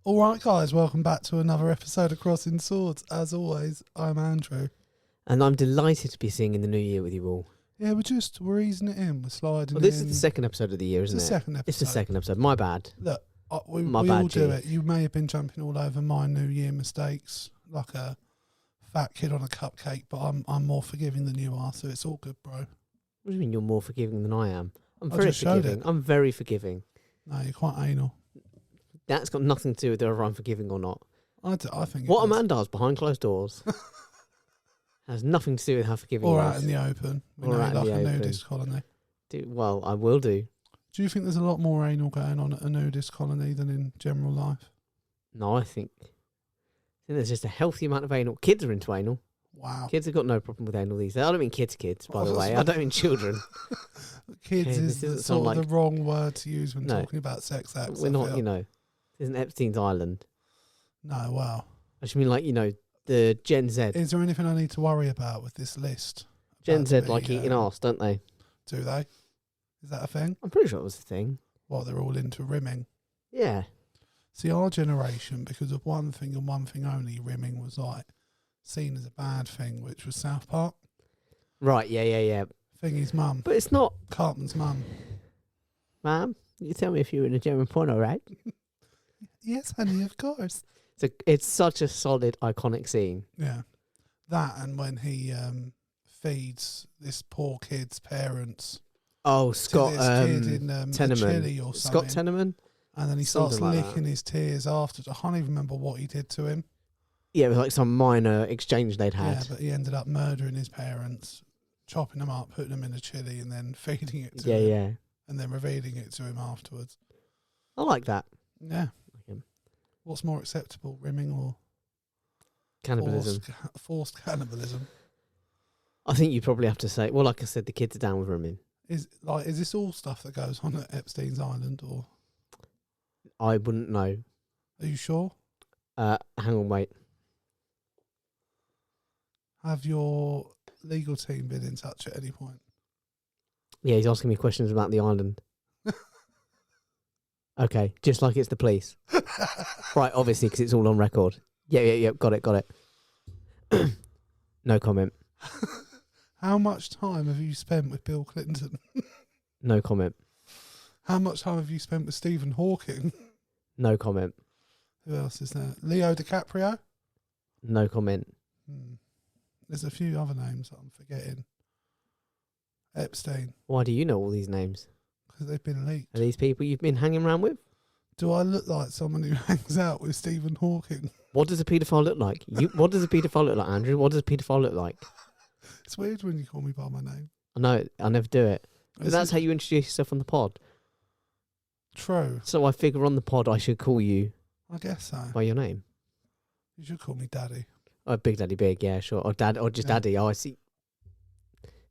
All right, guys, welcome back to another episode of Crossing Swords. As always, I'm Andrew. And I'm delighted to be seeing in the new year with you all. Yeah, we're easing it in. We're sliding Well, this in. is the second episode of the year, isn't it? It's the second episode. It's the second episode. My bad. Look, we bad, all do G. it. You may have been jumping all over my New Year mistakes like a fat kid on a cupcake, but I'm more forgiving than you are, so it's all good, bro. What do you mean you're more forgiving than I am? I'm I very just showed forgiving. it. I'm very forgiving. No, you're quite anal. That's got nothing to do with whether I'm forgiving or not. I think What it a does. man does behind closed doors has nothing to do with how forgiving Or he out is. in the open. We Or know out in like the a open. nudist colony. Well, I will do. Do you think there's a lot more anal going on at a nudist colony than in general life? No, I think there's just a healthy amount of anal. Kids are into anal. Wow. Kids have got no problem with anal these days. I don't mean kids, by Oh, the that's way. I not- don't mean children. Kids Okay, is this doesn't sort sound of like- the wrong word to use when No. talking about sex acts. We're I not, feel. you know, this isn't Epstein's Island. No, wow. I just mean like, you know, the Gen Z. Is there anything I need to worry about with this list? Gen About Z the, like eating arse, don't they? Do they? Is that a thing? I'm pretty sure it was a thing. What, they're all into rimming? Yeah. See, our generation, because of one thing and one thing only, rimming was like seen as a bad thing, which was South Park. Right, yeah. Thingy's mum. But it's not, Cartman's mum. ma'am, you tell me if you were in a German porno, right? Yes, honey, of course. It's such a solid, iconic scene. Yeah. That and when he feeds this poor kid's parents Oh, to Scott this kid in Tenorman. chili or something. Scott Tenorman? And then he starts Something like licking that. his tears after. I can't even remember what he did to him. Yeah, it was like some minor exchange they'd Yeah, had. but he ended up murdering his parents, chopping them up, putting them in a chili, and then feeding it to Yeah, him, yeah. and then revealing it to him afterwards. I like that. Yeah. Like him. What's more acceptable, rimming or Cannibalism. forced cannibalism? I think you probably have to say, well, like I said, the kids are down with rimming. Is this all stuff that goes on at Epstein's Island, or I wouldn't know. are you sure? Hang on, wait. Have your legal team been in touch at any point? Yeah, he's asking me questions about the island. Okay, just like it's the police. Right, obviously, because it's all on record. Yeah, got it. No comment. How much time have you spent with Bill Clinton? No comment. How much time have you spent with Stephen Hawking? No comment. Who else is there? Leo DiCaprio? No comment. There's a few other names that I'm forgetting. Epstein, Why do you know all these names? because they've been leaked. Are these people you've been hanging around with? Do I look like someone who hangs out with Stephen Hawking? What does a paedophile look like? What does a paedophile look like, Andrew? What does a paedophile look like? It's weird when you call me by my name. I know, I never do it. But Is that's it how you introduce yourself on the pod. true? So I figure on the pod I should call you I guess so. by your name. You should call me Daddy. Oh, Big Daddy Big, yeah, sure. Or Dad, or just Yeah. Daddy. Oh, I see.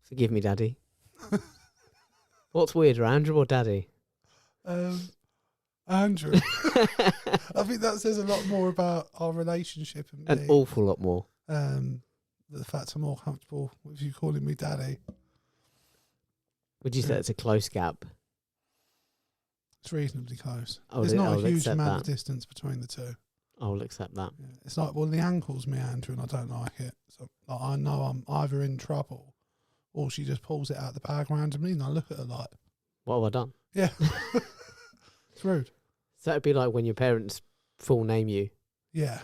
Forgive me, Daddy. What's weirder, Andrew or Daddy? Andrew. I think that says a lot more about our relationship and An me. awful lot more. The fact I'm more comfortable with you calling me Daddy. Would you say it's a close gap? It's reasonably close. I'll There's not I'll a huge accept amount of that. distance between the two. I'll accept that. Yeah. It's like, well, the ankles meander and I don't like it. So like, I know I'm either in trouble or she just pulls it out of the bag randomly and I look at her like, What have I done? yeah. It's rude. So that'd be like when your parents full name you. Yeah.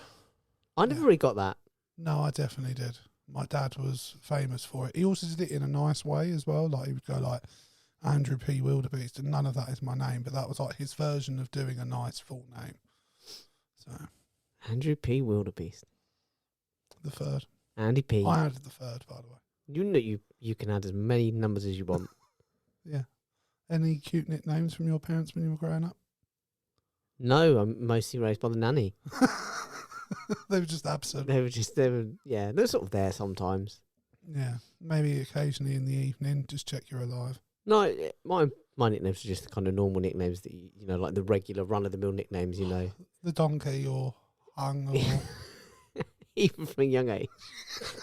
I never Yeah. really got that. No, I definitely did. My dad was famous for it. He also did it in a nice way as well. Like he would go like Andrew P. Wildebeest, and none of that is my name, but that was like his version of doing a nice full name. So Andrew P. Wildebeest. the third. Andy P. I added the third, by the way. You know you can add as many numbers as you want. Yeah. Any cute nicknames from your parents when you were growing up? No, I'm mostly raised by the nanny. They were just absent. They're sort of there sometimes. Yeah. Maybe occasionally in the evening, just check you're alive. No, my nicknames are just the kind of normal nicknames that you know, like the regular run-of-the-mill nicknames, you know. The donkey or hung or... Even from a young age,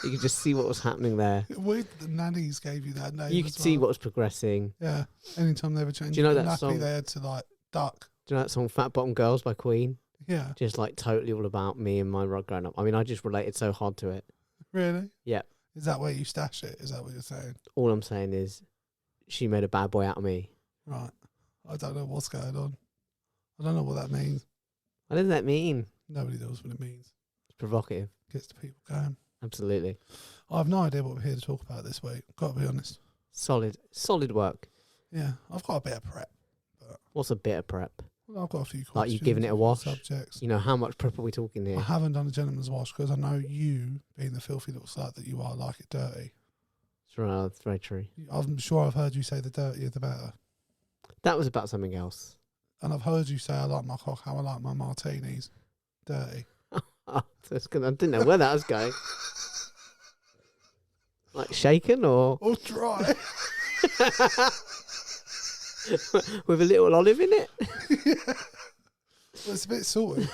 you could just see what was happening there. Weird that the nannies gave you that name. You could see what was progressing. Yeah. Anytime they were changing Do you know the that nappy, song? they had to like duck. Do you know that song "Fat Bottom Girls" by Queen? Yeah. Just like totally all about me and my rug growing up. I mean, I just related so hard to it. Really? Yeah. Is that where you stash it? Is that what you're saying? All I'm saying is she made a bad boy out of me. Right. I don't know what's going on. I don't know what that means. What does that mean? Nobody knows what it means. It's provocative. Gets the people going. Absolutely. I have no idea what we're here to talk about this week. Got to be honest. Solid work. Yeah. I've got a bit of prep. What's a bit of prep? Well, I've got a few questions. Like you've given it a wash? Subjects. You know, how much prep are we talking here? I haven't done a gentleman's wash because I know you, being the filthy little slut that you are, like it dirty. It's very true. I'm sure I've heard you say the dirtier the better. That was about something else. And I've heard you say I like my cock how I like my martinis. Dirty. I didn't know where that was going. Like shaken or dry. with a little olive in it? Yeah. Well, it's a bit salty.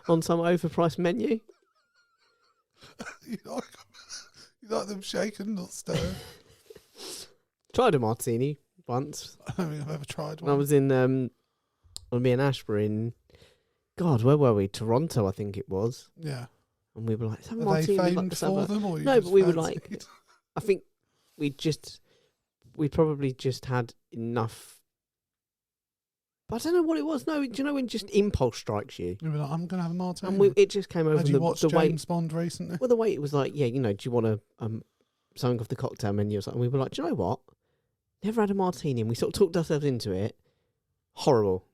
On some overpriced menu? You like them shaken, not stirred? Tried a martini once. I don't think I've ever tried When I one. was in, when me and Ash were in, God, where were we? Toronto, I think it was. Yeah. And we were like, Are martini. they Like, famed for them? Or you no, just but we were fancied? like, I think we probably just had enough. But I don't know what it was. No, do you know when just impulse strikes you? You were like, I'm going to have a martini. And it just came over Had you watched the way. James Bond recently? Well, the way it was like, yeah, you know, do you want something off the cocktail menu or something? We were like, do you know what? Never had a martini, and we sort of talked ourselves into it. Horrible.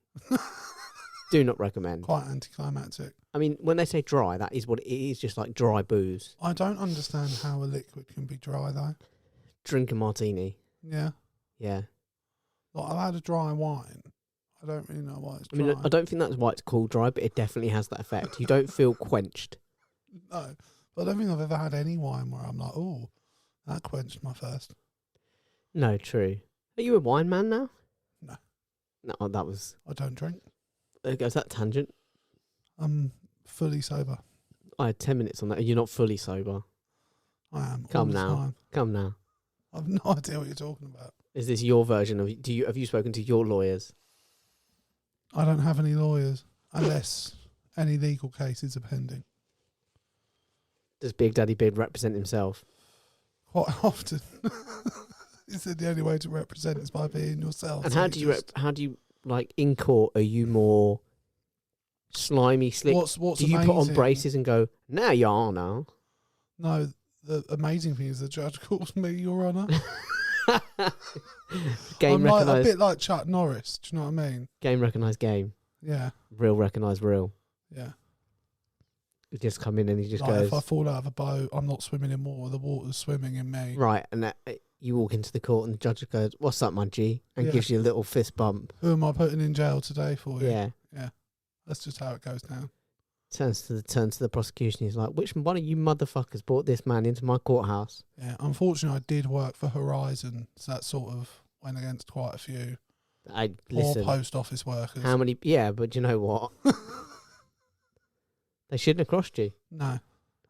Do not recommend. Quite anticlimactic. I mean, when they say dry, that is what it is, just like dry booze. I don't understand how a liquid can be dry, though. Drink a martini. Yeah. Yeah. Like, I've had a dry wine. I don't really know why it's I dry. mean, I don't think that's why it's called dry, but it definitely has that effect. You don't feel quenched. No. But I don't think I've ever had any wine where I'm like, oh, that quenched my thirst. No, true. Are you a wine man now? No. No, that was... I don't drink. There goes that tangent. I'm fully sober. I had 10 minutes on that. You're not fully sober. I am. Come all the now. time. Come now. I've no idea what you're talking about. Is this your version of... Have you spoken to your lawyers? I don't have any lawyers unless any legal cases are pending. Does Big Daddy Bid represent himself? Quite often. He said the only way to represent is by being yourself. And so how do you like in court? Are you more slimy, slick? What's do you put on amazing- braces and go, now you are now? No, the amazing thing is the judge calls me Your Honour. Game I'm like, a recognised. bit like Chuck Norris. Do you know what I mean? Game recognised game. Yeah, Real recognised real. yeah. You just come in and he just Like goes if I fall out of a boat, I'm not swimming in water. The water's swimming in me. right, and you walk into the court and the judge goes, "What's up, my G?" and Yeah. gives you a little fist bump. Who am I putting in jail today for you? Yeah. That's just how it goes down. Turns to the prosecution. He's like, "Which one of you motherfuckers brought this man into my courthouse?" Yeah. Unfortunately, I did work for Horizon, so that sort of went against quite a few I poor listen. post office workers. How many? Yeah, but you know what? They shouldn't have crossed you. No.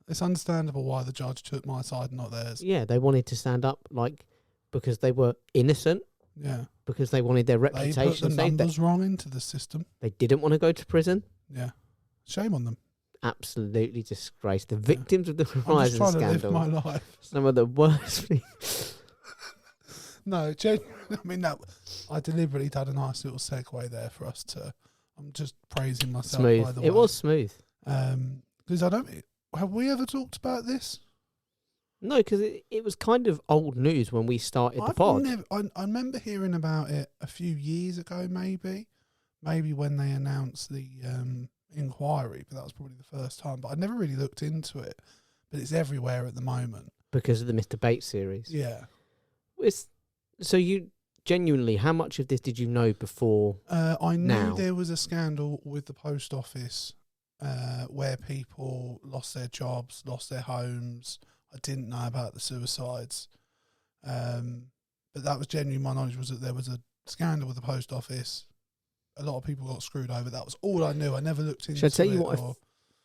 It's understandable why the judge took my side and not theirs. Yeah, they wanted to stand up, like, because they were innocent, Yeah. because they wanted their They put reputation the saved. numbers wrong into the system. They didn't want to go to prison. Yeah. Shame on them. Absolutely disgraced. The victims of the I'm just Horizon trying to scandal. live my life. Some of the worst things. No, genuinely, I mean, that, I deliberately did a nice little segue there for us to... I'm just praising myself, by Smooth. the It way. was smooth. Because I don't... Have we ever talked about this? No, because it was kind of old news when we started the I've pod. never... I remember hearing about it a few years ago, maybe. Maybe when they announced the inquiry, but that was probably the first time. But I never really looked into it. But it's everywhere at the moment. Because of the Mr. Bates series. Yeah. So you genuinely, how much of this did you know before? I knew Now. there was a scandal with the post office where people lost their jobs, lost their homes. I didn't know about the suicides. But that was genuinely my knowledge, was that there was a scandal with the post office. A lot of people got screwed over. That was all I knew. I never looked into it. Should I tell you what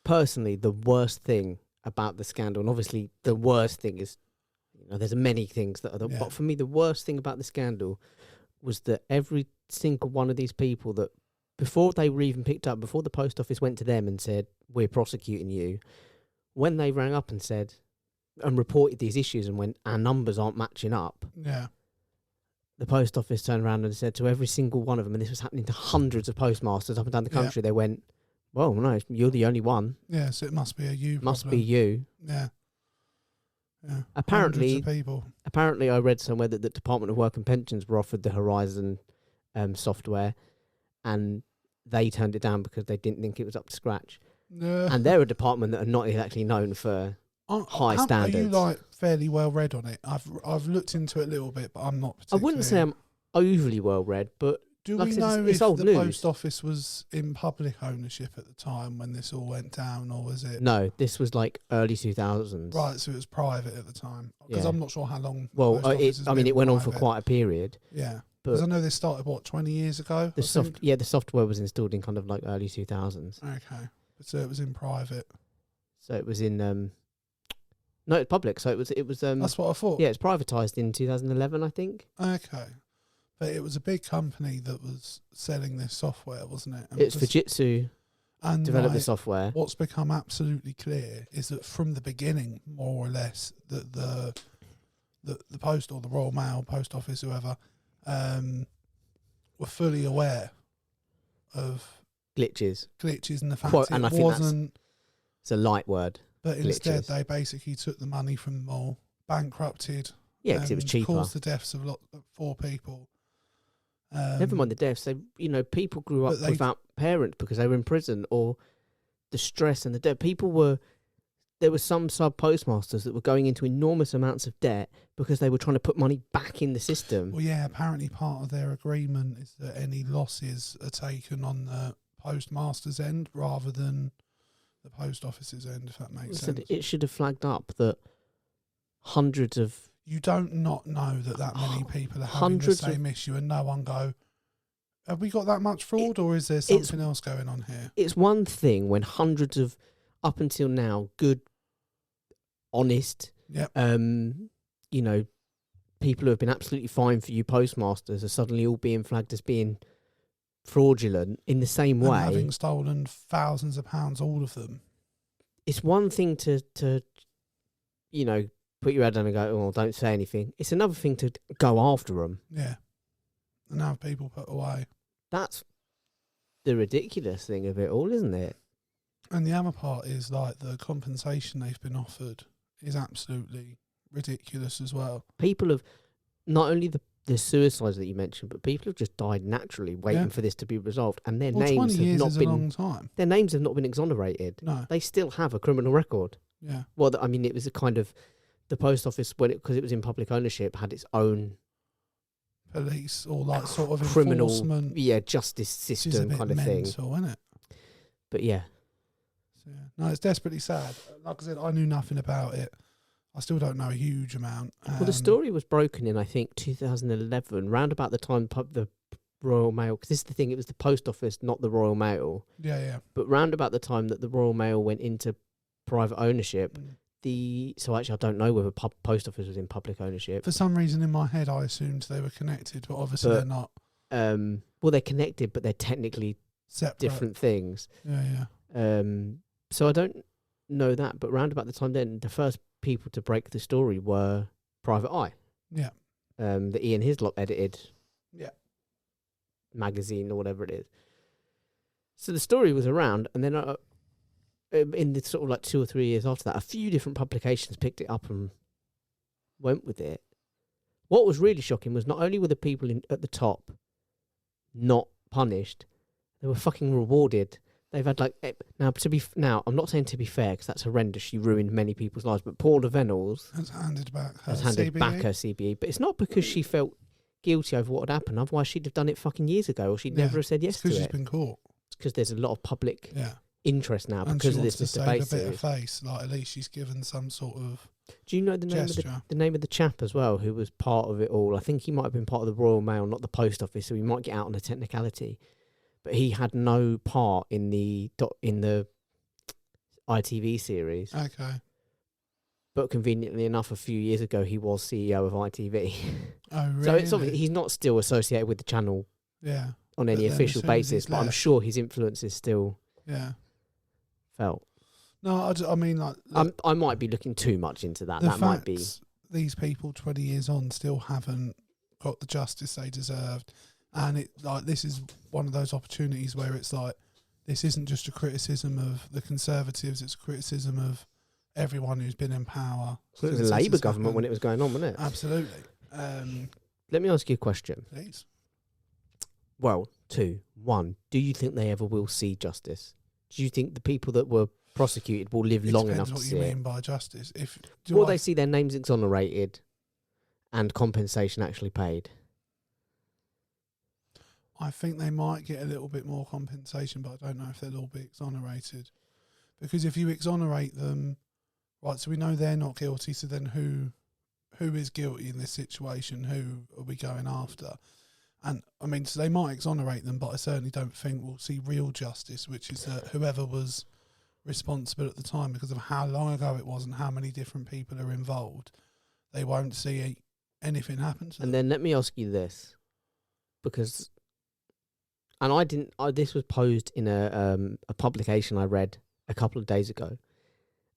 personally, the worst thing about the scandal, and obviously the worst thing is, you know, there's many things that are, Yeah. but for me, the worst thing about the scandal was that every single one of these people that, before they were even picked up, before the post office went to them and said, we're prosecuting you, when they rang up and said, and reported these issues and went, our numbers aren't matching up, Yeah. the post office turned around and said to every single one of them, and this was happening to hundreds of postmasters up and down the country, they went, well, no, you're the only one. Yeah, so it must be a you problem. Must be you. Yeah. Yeah. Apparently, Hundreds of people. Apparently, I read somewhere that the Department of Work and Pensions were offered the Horizon software, and they turned it down because they didn't think it was up to scratch. And they're a department that are not exactly known for high standards. Are you like fairly well read on it? I've looked into it a little bit, but I'm not I particularly. wouldn't say I'm overly well read, but Do like we I said, know it's if old the news. post office was in public ownership at the time when this all went down, or was it? No, this was like early 2000s. Right, so it was private at the time. Because Yeah. I'm not sure how long. Well, post office has been it went on for private. quite a period. Yeah, But because I know they started 20 years ago. the I think? the software was installed in kind of like early 2000s. Okay, so it was in private. So it was in no, it's public. So it was That's what I thought. yeah, it's privatized in 2011, I think. Okay, but it was a big company that was selling this software, wasn't it? And It's just- Fujitsu and developed the like, software. What's become absolutely clear is that from the beginning, more or less, that the post or the Royal Mail, post office, whoever, were fully aware of Glitches. glitches and the fact Quote, and I it think that's- wasn't. It's a light word. But instead, glitches. they basically took the money from them all, bankrupted. Yeah, because it was cheaper. Caused the deaths of 4 people. Never mind the deaths. They, people grew up but they- without parents because they were in prison, or the stress and the debt. There were some sub postmasters that were going into enormous amounts of debt because they were trying to put money back in the system. Well, yeah, apparently part of their agreement is that any losses are taken on the postmaster's end rather than the post office's end, if that makes So sense. it should have flagged up that hundreds of You don't not know that many people are having the hundreds of- same issue and no one go, have we got that much fraud or is there something else going on here? it's one thing when hundreds of, up until now, good, honest, Yep. people who have been absolutely fine for you postmasters are suddenly all being flagged as being fraudulent in the same And way. having stolen thousands of pounds, all of them. It's one thing to put your head down and go, oh, don't say anything. It's another thing to go after them. Yeah. And have people put away. That's the ridiculous thing of it all, isn't it? And the other part is like the compensation they've been offered is absolutely ridiculous as well. People have, not only the suicides that you mentioned, but people have just died naturally waiting for this to be resolved, and their Well, names 20 have years not is been a long time. their names have not been exonerated. No. They still have a criminal record. Yeah. Well, it was a kind of, the post office, because it was in public ownership, had its own Police or like sort of criminal, enforcement. justice Which is a system bit kind of thing. mental, isn't it? But yeah, So, yeah. No, it's desperately sad. Like I said, I knew nothing about it. I still don't know a huge amount. well, the story was broken in, I think, 2011, round about the time the Royal Mail, because this is the thing, it was the post office, not the Royal Mail. Yeah, yeah. But round about the time that the Royal Mail went into private ownership, Mm. so actually I don't know whether post office was in public ownership. For some reason in my head, I assumed they were connected, but obviously they're not. Well, they're connected, but they're technically Separate. different things. Yeah, yeah. So I don't know that, but round about the time then, the first people to break the story were Private Eye. Yeah. The Ian Hislop edited Yeah. magazine or whatever it is. So the story was around, and then in the sort of like 2 or 3 years after that, a few different publications picked it up and went with it. What was really shocking was not only were the people at the top not punished, they were fucking rewarded. They've had now I'm not saying to be fair because that's horrendous. She ruined many people's lives, but Paula Venables Has handed back her has handed CBE. back her CBE, but it's not because she felt guilty over what had happened. Otherwise, she'd have done it fucking years ago, or she'd Yeah, never have said yes to because she's it. been caught. It's because there's a lot of public Yeah. interest now And because she of wants this to Mr. save Bates a bit of series. face. Like at least she's given some sort of Do you know the name gesture. of the name of the chap as well who was part of it all? I think he might have been part of the Royal Mail, not the Post Office, so he might get out on a technicality. But he had no part in the ITV series. Okay. But conveniently enough, a few years ago, he was CEO of ITV. Oh, really? So it's obviously he's not still associated with the channel Yeah. on But any then as official soon as he's basis, but I'm left- sure his influence is still Yeah. felt. No, I mean, like, I might be looking too much into that. the That might be. facts, these people 20 years on still haven't got the justice they deserved. And it like this is one of those opportunities where it's like, this isn't just a criticism of the Conservatives, it's a criticism of everyone who's been in power. It was a Labour government when it was going on, wasn't it? Absolutely. Let me ask you a question. Please. Well, two. One, do you think they ever will see justice? Do you think the people that were prosecuted will live It long depends enough what to you see mean it? by justice. Will they see their names exonerated and compensation actually paid? I think they might get a little bit more compensation, but I don't know if they'll all be exonerated. Because if you exonerate them, right, so we know they're not guilty, so then who is guilty in this situation? Who are we going after? And, I mean, so they might exonerate them, but I certainly don't think we'll see real justice, which is that whoever was responsible at the time, because of how long ago it was and how many different people are involved, they won't see anything happen to them. And then let me ask you this, because, and I didn't. This was posed in a publication I read a couple of days ago,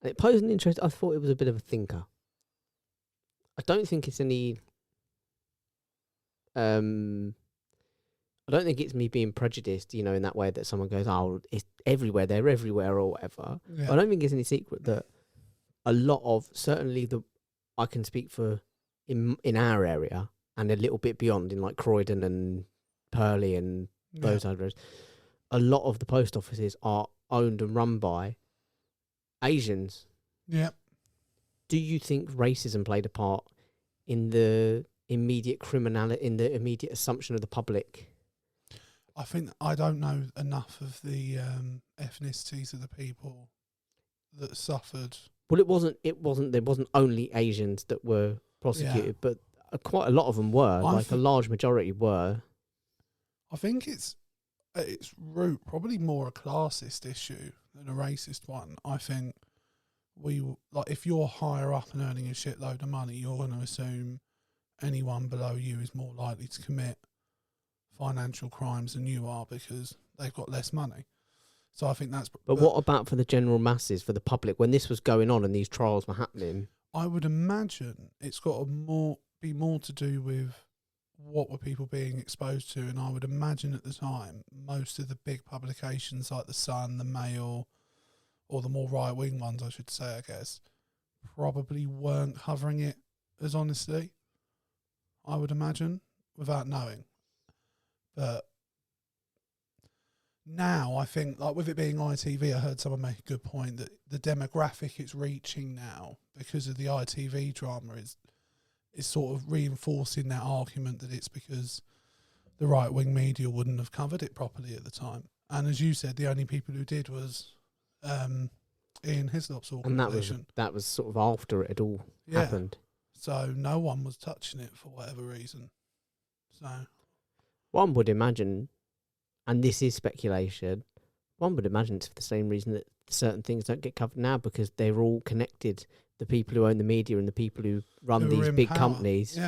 and it posed an interest. I thought it was a bit of a thinker. I don't think it's any. I don't think it's me being prejudiced, you know, in that way that someone goes, "Oh, it's everywhere. They're everywhere," or whatever. Yeah. I don't think it's any secret that a lot of certainly I can speak for in our area and a little bit beyond in like Croydon and Purley and those areas. A lot of the post offices are owned and run by Asians. Yeah. Do you think racism played a part in the immediate criminality, in the immediate assumption of the public? I think I don't know enough of the ethnicities of the people that suffered. Well, there wasn't only Asians that were prosecuted, but quite a lot of them were. A large majority were. I think it's at its root probably more a classist issue than a racist one. I think if you're higher up and earning a shitload of money, you're going to assume anyone below you is more likely to commit financial crimes than you are because they've got less money. So I think that's... But what about for the general masses, for the public, when this was going on and these trials were happening? I would imagine it's got to be more to do with what were people being exposed to, and I would imagine at the time most of the big publications like The Sun, The Mail, or the more right-wing ones, I should say, I guess, probably weren't covering it as honestly, I would imagine, without knowing. But now I think, like with it being ITV, I heard someone make a good point that the demographic it's reaching now because of the ITV drama is sort of reinforcing that argument that it's because the right-wing media wouldn't have covered it properly at the time. And as you said, the only people who did was Ian Hislop's organisation. And that was sort of after it had all happened. So no one was touching it for whatever reason. So one would imagine, and this is speculation, one would imagine it's for the same reason that certain things don't get covered now, because they're all connected. The people who own the media and the people who run these big companies,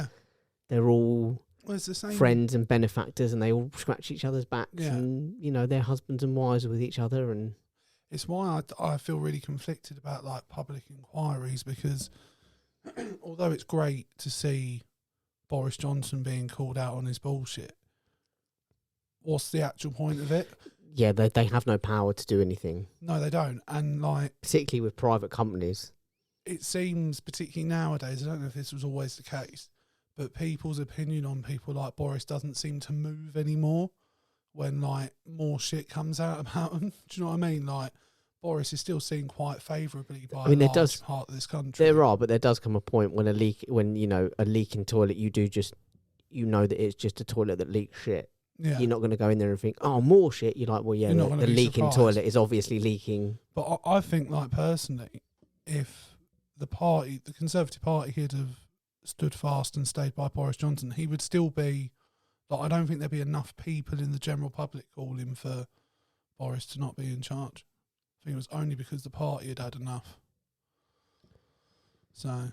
they're all it's the same friends and benefactors, and they all scratch each other's backs, and you know, their husbands and wives are with each other. And it's why I feel really conflicted about like public inquiries, because although it's great to see Boris Johnson being called out on his bullshit, what's the actual point of it? Yeah, they have no power to do anything. No, they don't. And like, particularly with private companies, it seems, particularly nowadays, I don't know if this was always the case, but people's opinion on people like Boris doesn't seem to move anymore when like more shit comes out about them. Do you know what I mean? Like, Boris is still seen quite favourably by a large part of this country. There are, but there does come a point when a leaking toilet, you know that it's just a toilet that leaks shit. Yeah. You're not going to go in there and think, oh, more shit. You're like, well, yeah, the leaking toilet is obviously leaking. But I think, like, personally, if the Conservative Party had have stood fast and stayed by Boris Johnson, he would still be, like, I don't think there'd be enough people in the general public calling for Boris to not be in charge. I think it was only because the party had had enough. So,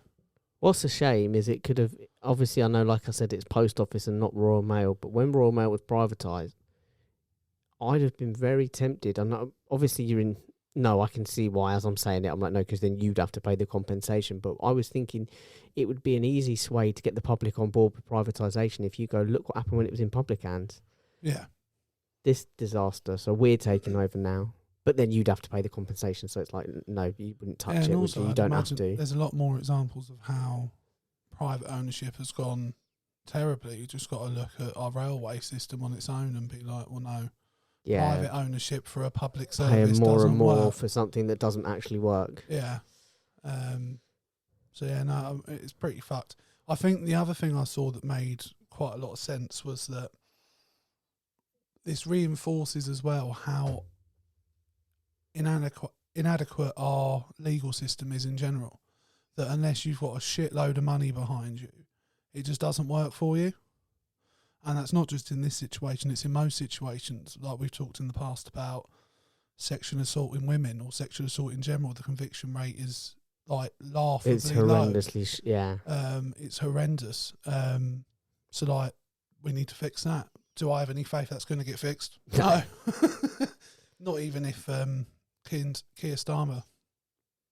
What's a shame is it could have, obviously I know, like I said, it's Post Office and not Royal Mail, but when Royal Mail was privatised, I'd have been very tempted. And obviously you're in, no, I can see why as I'm saying it. I'm like, no, because then you'd have to pay the compensation. But I was thinking it would be an easy sway to get the public on board with privatisation if you go, look what happened when it was in public hands. Yeah. This disaster. So we're taking over now. But then you'd have to pay the compensation. So it's like, no, you wouldn't touch and it. also, You I'd don't have imagine to. there's a lot more examples of how private ownership has gone terribly. You just got to look at our railway system on its own and be like, well, no. Yeah. Private ownership for a public Paying service more doesn't and more work. for something that doesn't actually work. Yeah. So yeah, no, it's pretty fucked. I think the other thing I saw that made quite a lot of sense was that this reinforces as well how inadequate our legal system is in general. That unless you've got a shitload of money behind you, it just doesn't work for you. And that's not just in this situation, it's in most situations. Like we've talked in the past about sexual assault in women or sexual assault in general, the conviction rate is like laughably It's low. horrendously, yeah. It's horrendous. So like, we need to fix that. Do I have any faith that's going to get fixed? No. Not even if Keir Starmer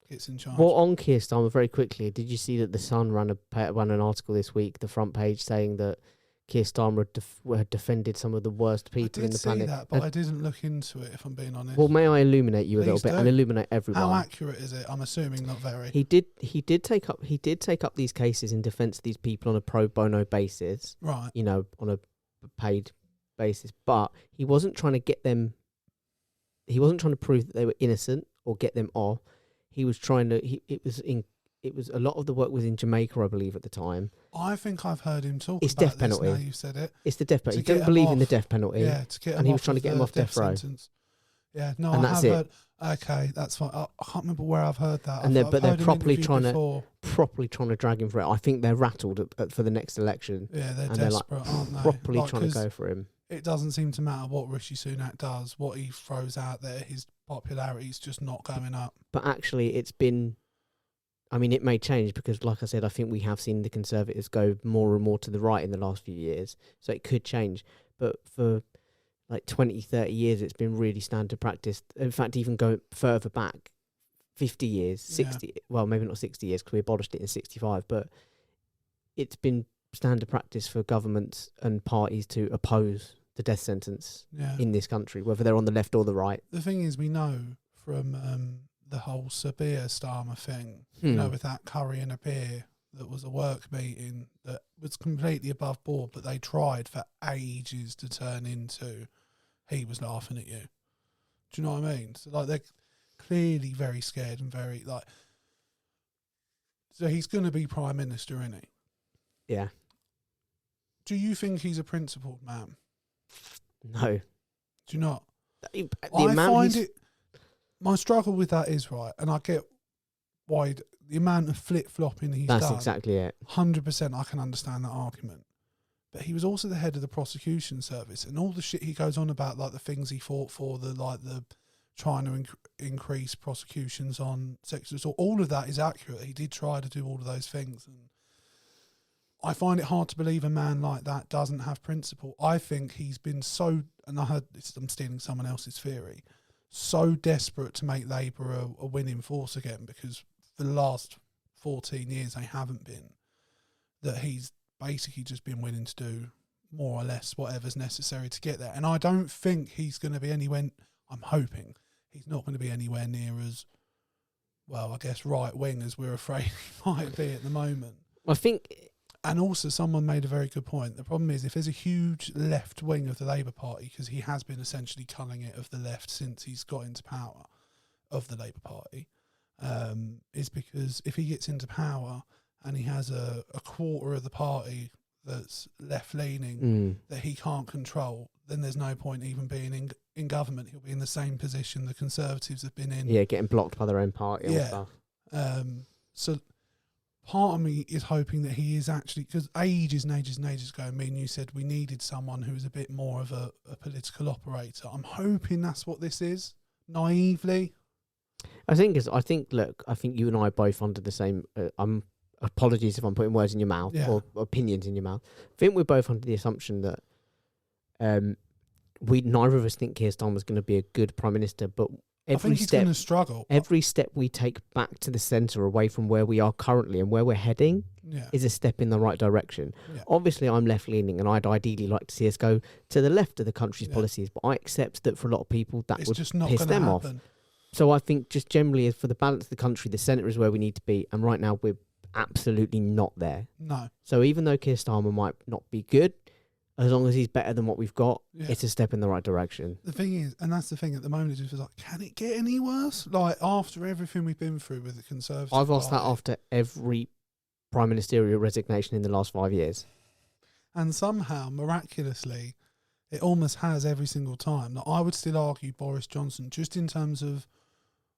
gets in charge. Well, on Keir Starmer, very quickly, did you see that The Sun ran an article this week, the front page, saying that Keir Starmer had defended some of the worst people in the planet? I did see that, but I didn't look into it, if I'm being honest. Well, may I illuminate you a little Please bit and illuminate everyone? How accurate is it? I'm assuming not very. He did take up these cases in defence of these people on a pro bono basis, Right. you know, on a paid basis, but he wasn't trying to get them. He wasn't trying to prove that they were innocent or get them off. He was trying to. It was a lot of the work was in Jamaica, I believe, at the time. I think I've heard him talk It's about death this penalty. now you've said it. It's the death penalty. He To get doesn't believe him in the off. death penalty. Yeah, to get him and he was off trying to of get him the off death row. sentence. Yeah, no, And I that's have it. heard. Okay, that's fine. I can't remember where I've heard that. And I've but they're heard him properly interviewed trying before. to drag him for it. I think they're rattled for the next election. Yeah, they're and desperate, aren't they? Properly Like, trying to 'cause go for him. it doesn't seem to matter what Rishi Sunak does, what he throws out there. His popularity's just not going up. But actually, it's been. I mean, it may change because, like I said, I think we have seen the Conservatives go more and more to the right in the last few years. So it could change. But for like 20, 30 years, it's been really standard practice. In fact, even going further back, 50 years, 60, well, maybe not 60 years because we abolished it in 65, but it's been standard practice for governments and parties to oppose the death sentence in this country, whether they're on the left or the right. The thing is, we know from the whole Sir Beer Starmer thing, you know, with that curry and a beer, that was a work meeting that was completely above board, but they tried for ages to turn into he was laughing at you. Do you know what I mean? So like, they're clearly very scared and very like. So he's going to be Prime Minister, isn't he? Yeah. Do you think he's a principled man? No. Do you not? I find it. My struggle with that is right, and I get why the amount of flip flopping he's done. That's exactly it. 100%, I can understand that argument. But he was also the head of the prosecution service, and all the shit he goes on about, like the things he fought for, the trying to increase prosecutions on sexual assault. All of that is accurate. He did try to do all of those things, and I find it hard to believe a man like that doesn't have principle. I think he's been so, and I'm stealing someone else's theory, so desperate to make Labour a winning force again, because for the last 14 years they haven't been, that he's basically just been willing to do more or less whatever's necessary to get there. And I don't think he's going to be anywhere, I'm hoping he's not going to be anywhere near as, well, I guess right wing as we're afraid he might be at the moment. I think. And also, someone made a very good point. The problem is, if there's a huge left wing of the Labour Party, because he has been essentially culling it of the left since he's got into power, of the Labour Party, is because if he gets into power and he has a quarter of the party that's left-leaning that he can't control, then there's no point even being in government. He'll be in the same position the Conservatives have been in. Yeah, getting blocked by their own party and stuff. So part of me is hoping that he is actually, because ages and ages and ages ago, me and you said we needed someone who was a bit more of a political operator. I'm hoping that's what this is, naively. I think you and I are both under the same. I'm apologies if I'm putting words in your mouth or opinions in your mouth. I think we're both under the assumption that we neither of us think Keir Starmer's going to be a good prime minister, but I think he's going to struggle. Every step we take back to the centre, away from where we are currently and where we're heading, is a step in the right direction. Yeah. Obviously, I'm left-leaning, and I'd ideally like to see us go to the left of the country's policies, but I accept that for a lot of people, that would piss them off. So I think just generally, for the balance of the country, the centre is where we need to be, and right now we're absolutely not there. No. So even though Keir Starmer might not be good, as long as he's better than what we've got, it's a step in the right direction. The thing is, and that's the thing at the moment, is just like, can it get any worse? Like, after everything we've been through with the Conservative I've asked that after every prime ministerial resignation in the last 5 years. And somehow, miraculously, it almost has every single time. Now, I would still argue Boris Johnson, just in terms of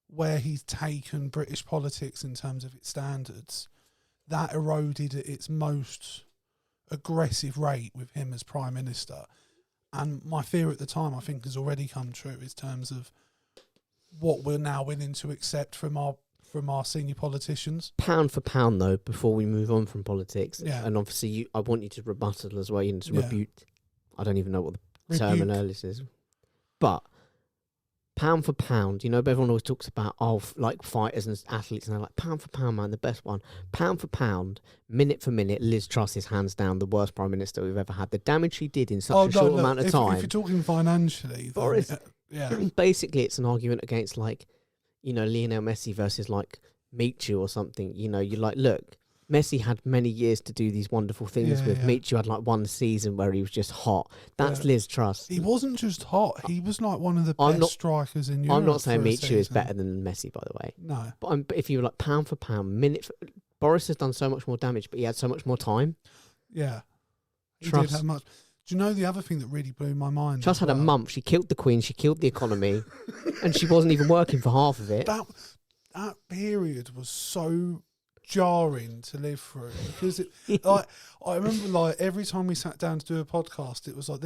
where he's taken British politics in terms of its standards, that eroded at its most aggressive rate with him as Prime Minister. And my fear at the time, I think, has already come true in terms of what we're now willing to accept from our senior politicians. Pound for pound, though, before we move on from politics, and obviously I want you to rebuttal as well, you know, to rebuke. I don't even know what the terminology is. But pound for pound, you know, everyone always talks about, like fighters and athletes, and they're like, pound for pound, man, the best one. Pound for pound, minute for minute, Liz Truss is hands down the worst Prime Minister we've ever had. The damage she did in such a short amount of time. If you're talking financially, Boris, basically it's an argument against, like, you know, Lionel Messi versus, like, Michu or something. You know, you're like, look, Messi had many years to do these wonderful things with. Michu had like one season where he was just hot. That's Liz Truss. He wasn't just hot. He was like one of the best strikers in Europe. I'm not saying Michu is better than Messi, by the way. No. But if you were like pound for pound, Boris has done so much more damage, but he had so much more time. Yeah. He did have much. Do you know the other thing that really blew my mind? Truss had a month. She killed the Queen. She killed the economy. And she wasn't even working for half of it. That period was so jarring to live through, because I remember, like, every time we sat down to do a podcast, it was like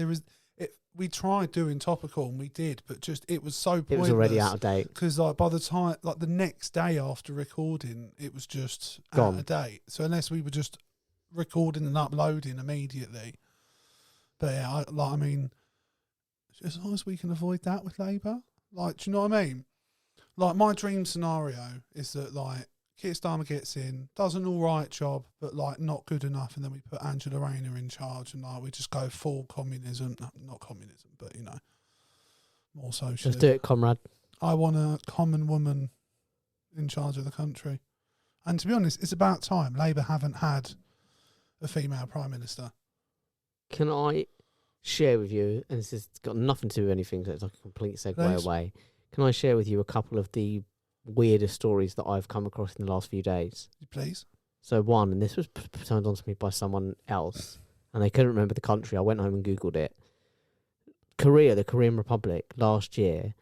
we tried doing topical, and we did, but just it was so pointless. It was already out of date, because like by the time, like, the next day after recording, it was just gone, out of date. So unless we were just recording and uploading immediately, but yeah, I mean, as long as we can avoid that with Labour, like, do you know what I mean? Like, my dream scenario is that, like, Keir Starmer gets in, does an all right job, but, like, not good enough, and then we put Angela Rayner in charge, and, like, we just go full communism. No, not communism, but, you know, more socialism. Let's do it, comrade. I want a common woman in charge of the country. And to be honest, it's about time. Labour haven't had a female Prime Minister. Can I share with you, and this has got nothing to do with anything, so it's like a complete segue away. Can I share with you a couple of the weirdest stories that I've come across in the last few days? Please. So one, and this was turned on to me by someone else, and they couldn't remember the country. I went home and Googled it. Korea, the Korean Republic, last year,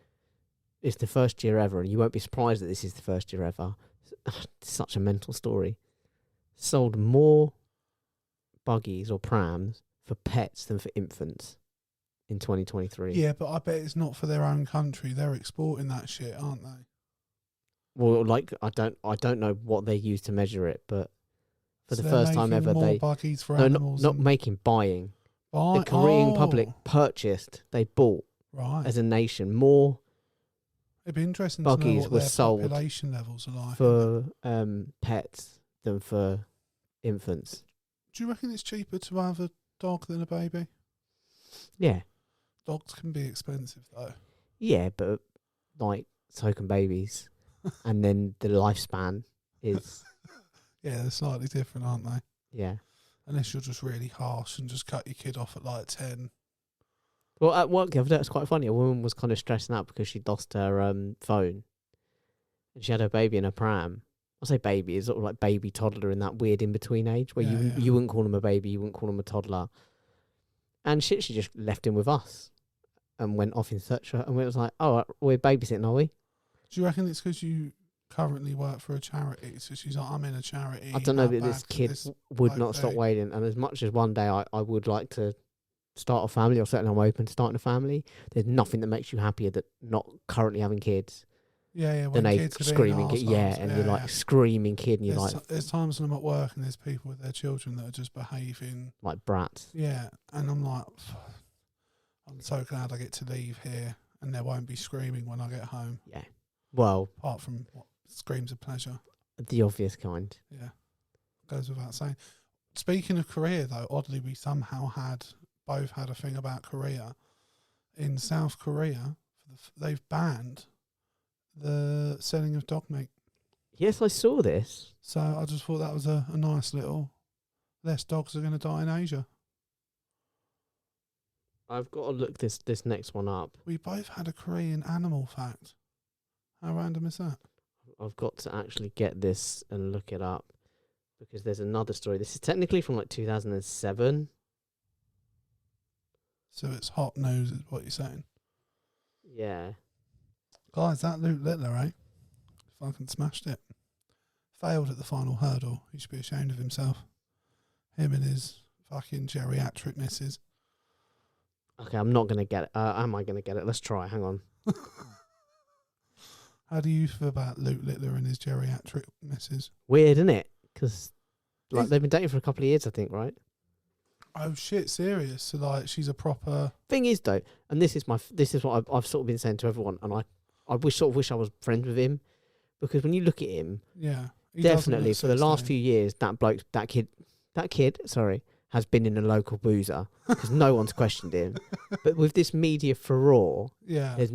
is the first year ever, and you won't be surprised that this is the first year ever. It's such a mental story. Sold more buggies or prams for pets than for infants in 2023. Yeah, but I bet it's not for their own country. They're exporting that shit, aren't they? Well, like, I don't know what they use to measure it, but for the first time ever, buggies for animals. Not making, buying. The Korean public purchased, they bought, as a nation, more. It'd be interesting buggies to know what were their sold population levels are like for pets than for infants. Do you reckon it's cheaper to have a dog than a baby? Yeah. Dogs can be expensive, though. Yeah, but, like, so can babies. And then the lifespan is... Yeah, they're slightly different, aren't they? Yeah. Unless you're just really harsh and just cut your kid off at, like, 10. Well, at work the other day, it was quite funny. A woman was kind of stressing out because she'd lost her phone. And she had her baby in a pram. I say baby, it's sort of like baby toddler in that weird in-between age where you wouldn't call him a baby, you wouldn't call him a toddler. And she just left him with us and went off in search of her. And we was like, oh, we're babysitting, are we? Do you reckon it's because you currently work for a charity? So she's like, I'm in a charity. I don't know, but this kid would not stop waiting. And as much as one day I would like to start a family, or certainly I'm open to starting a family, there's nothing that makes you happier than not currently having kids. Yeah, then when they kids are being screaming kid, arseholes. and you're like screaming kid, and you're There's times when I'm at work and there's people with their children that are just behaving like brats. Yeah, and I'm like, I'm so glad I get to leave here and there won't be screaming when I get home. Yeah. Well, Apart from screams of pleasure. the obvious kind. Yeah, goes without saying. Speaking of Korea, though, oddly, we somehow both had a thing about Korea. In South Korea, they've banned the selling of dog meat. Yes, I saw this. So I just thought that was a nice little... Less dogs are going to die in Asia. I've got to look this next one up. We both had a Korean animal fact. How random is that? I've got to actually get this and look it up because there's another story. This is technically from like 2007. So it's hot news is what you're saying. Yeah. Guys, that Luke Littler, eh? Fucking smashed it. Failed at the final hurdle. He should be ashamed of himself. Him and his fucking geriatric misses. Okay, I'm not going to get it. Am I going to get it? Let's try. Hang on. How do you feel about Luke Littler and his geriatric misses? Weird, isn't it? Because they've been dating for a couple of years, I think, right? Oh shit, serious? So like, she's a proper... Thing is, though, and this is what I've sort of been saying to everyone, and I wish I was friends with him, because when you look at him, Yeah. definitely for the last few years, that kid, has been in a local boozer because no one's questioned him. But with this media furore, yeah, he's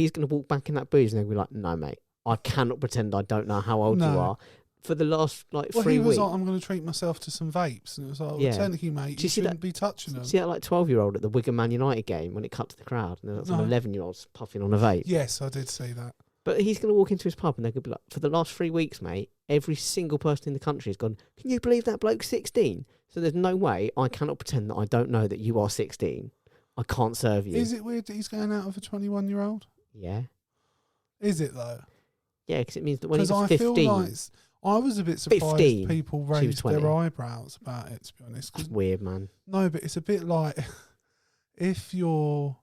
going to walk back in that booze and they'll be like, no, mate, I cannot pretend I don't know how old you are. For the last 3 weeks. He was like, I'm going to treat myself to some vapes. And it was like, well, technically, mate, you shouldn't be touching them. See that 12-year-old at the Wigan Man United game when it cut to the crowd and there's some 11-year-olds puffing on a vape? Yes, I did see that. But he's going to walk into his pub and they're going to be like, for the last 3 weeks, mate, every single person in the country has gone, can you believe that bloke's 16? So there's no way I cannot pretend that I don't know that you are 16. I can't serve you. Is it weird that he's going out with a 21-year-old? Yeah. Is it, though? Yeah, because it means that when he was 15... Feel like I was a bit surprised people raised their eyebrows about it, to be honest. That's weird, man. No, but it's a bit like if you're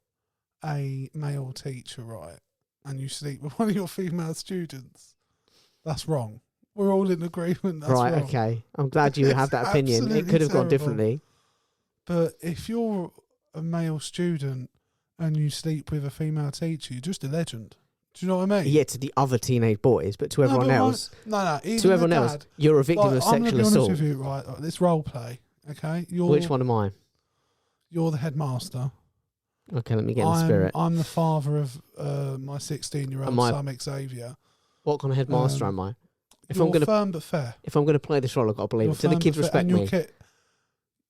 a male teacher, right, and you sleep with one of your female students, that's wrong. We're all in agreement that's right, wrong. okay. I'm glad you have that opinion. It could have gone differently. But if you're a male student and you sleep with a female teacher, you're just a legend. Do you know what I mean? Yeah, to the other teenage boys, but to everyone else... to everyone else, you're a victim of sexual assault. I'm going to be honest with you, right? This role play, okay? Which one am I? You're the headmaster. Okay, let me get in the spirit. I'm the father of my 16-year-old son, Xavier. What kind of headmaster am I? You're firm but fair. If I'm going to play this role, I've got to believe it. Do the kids respect me?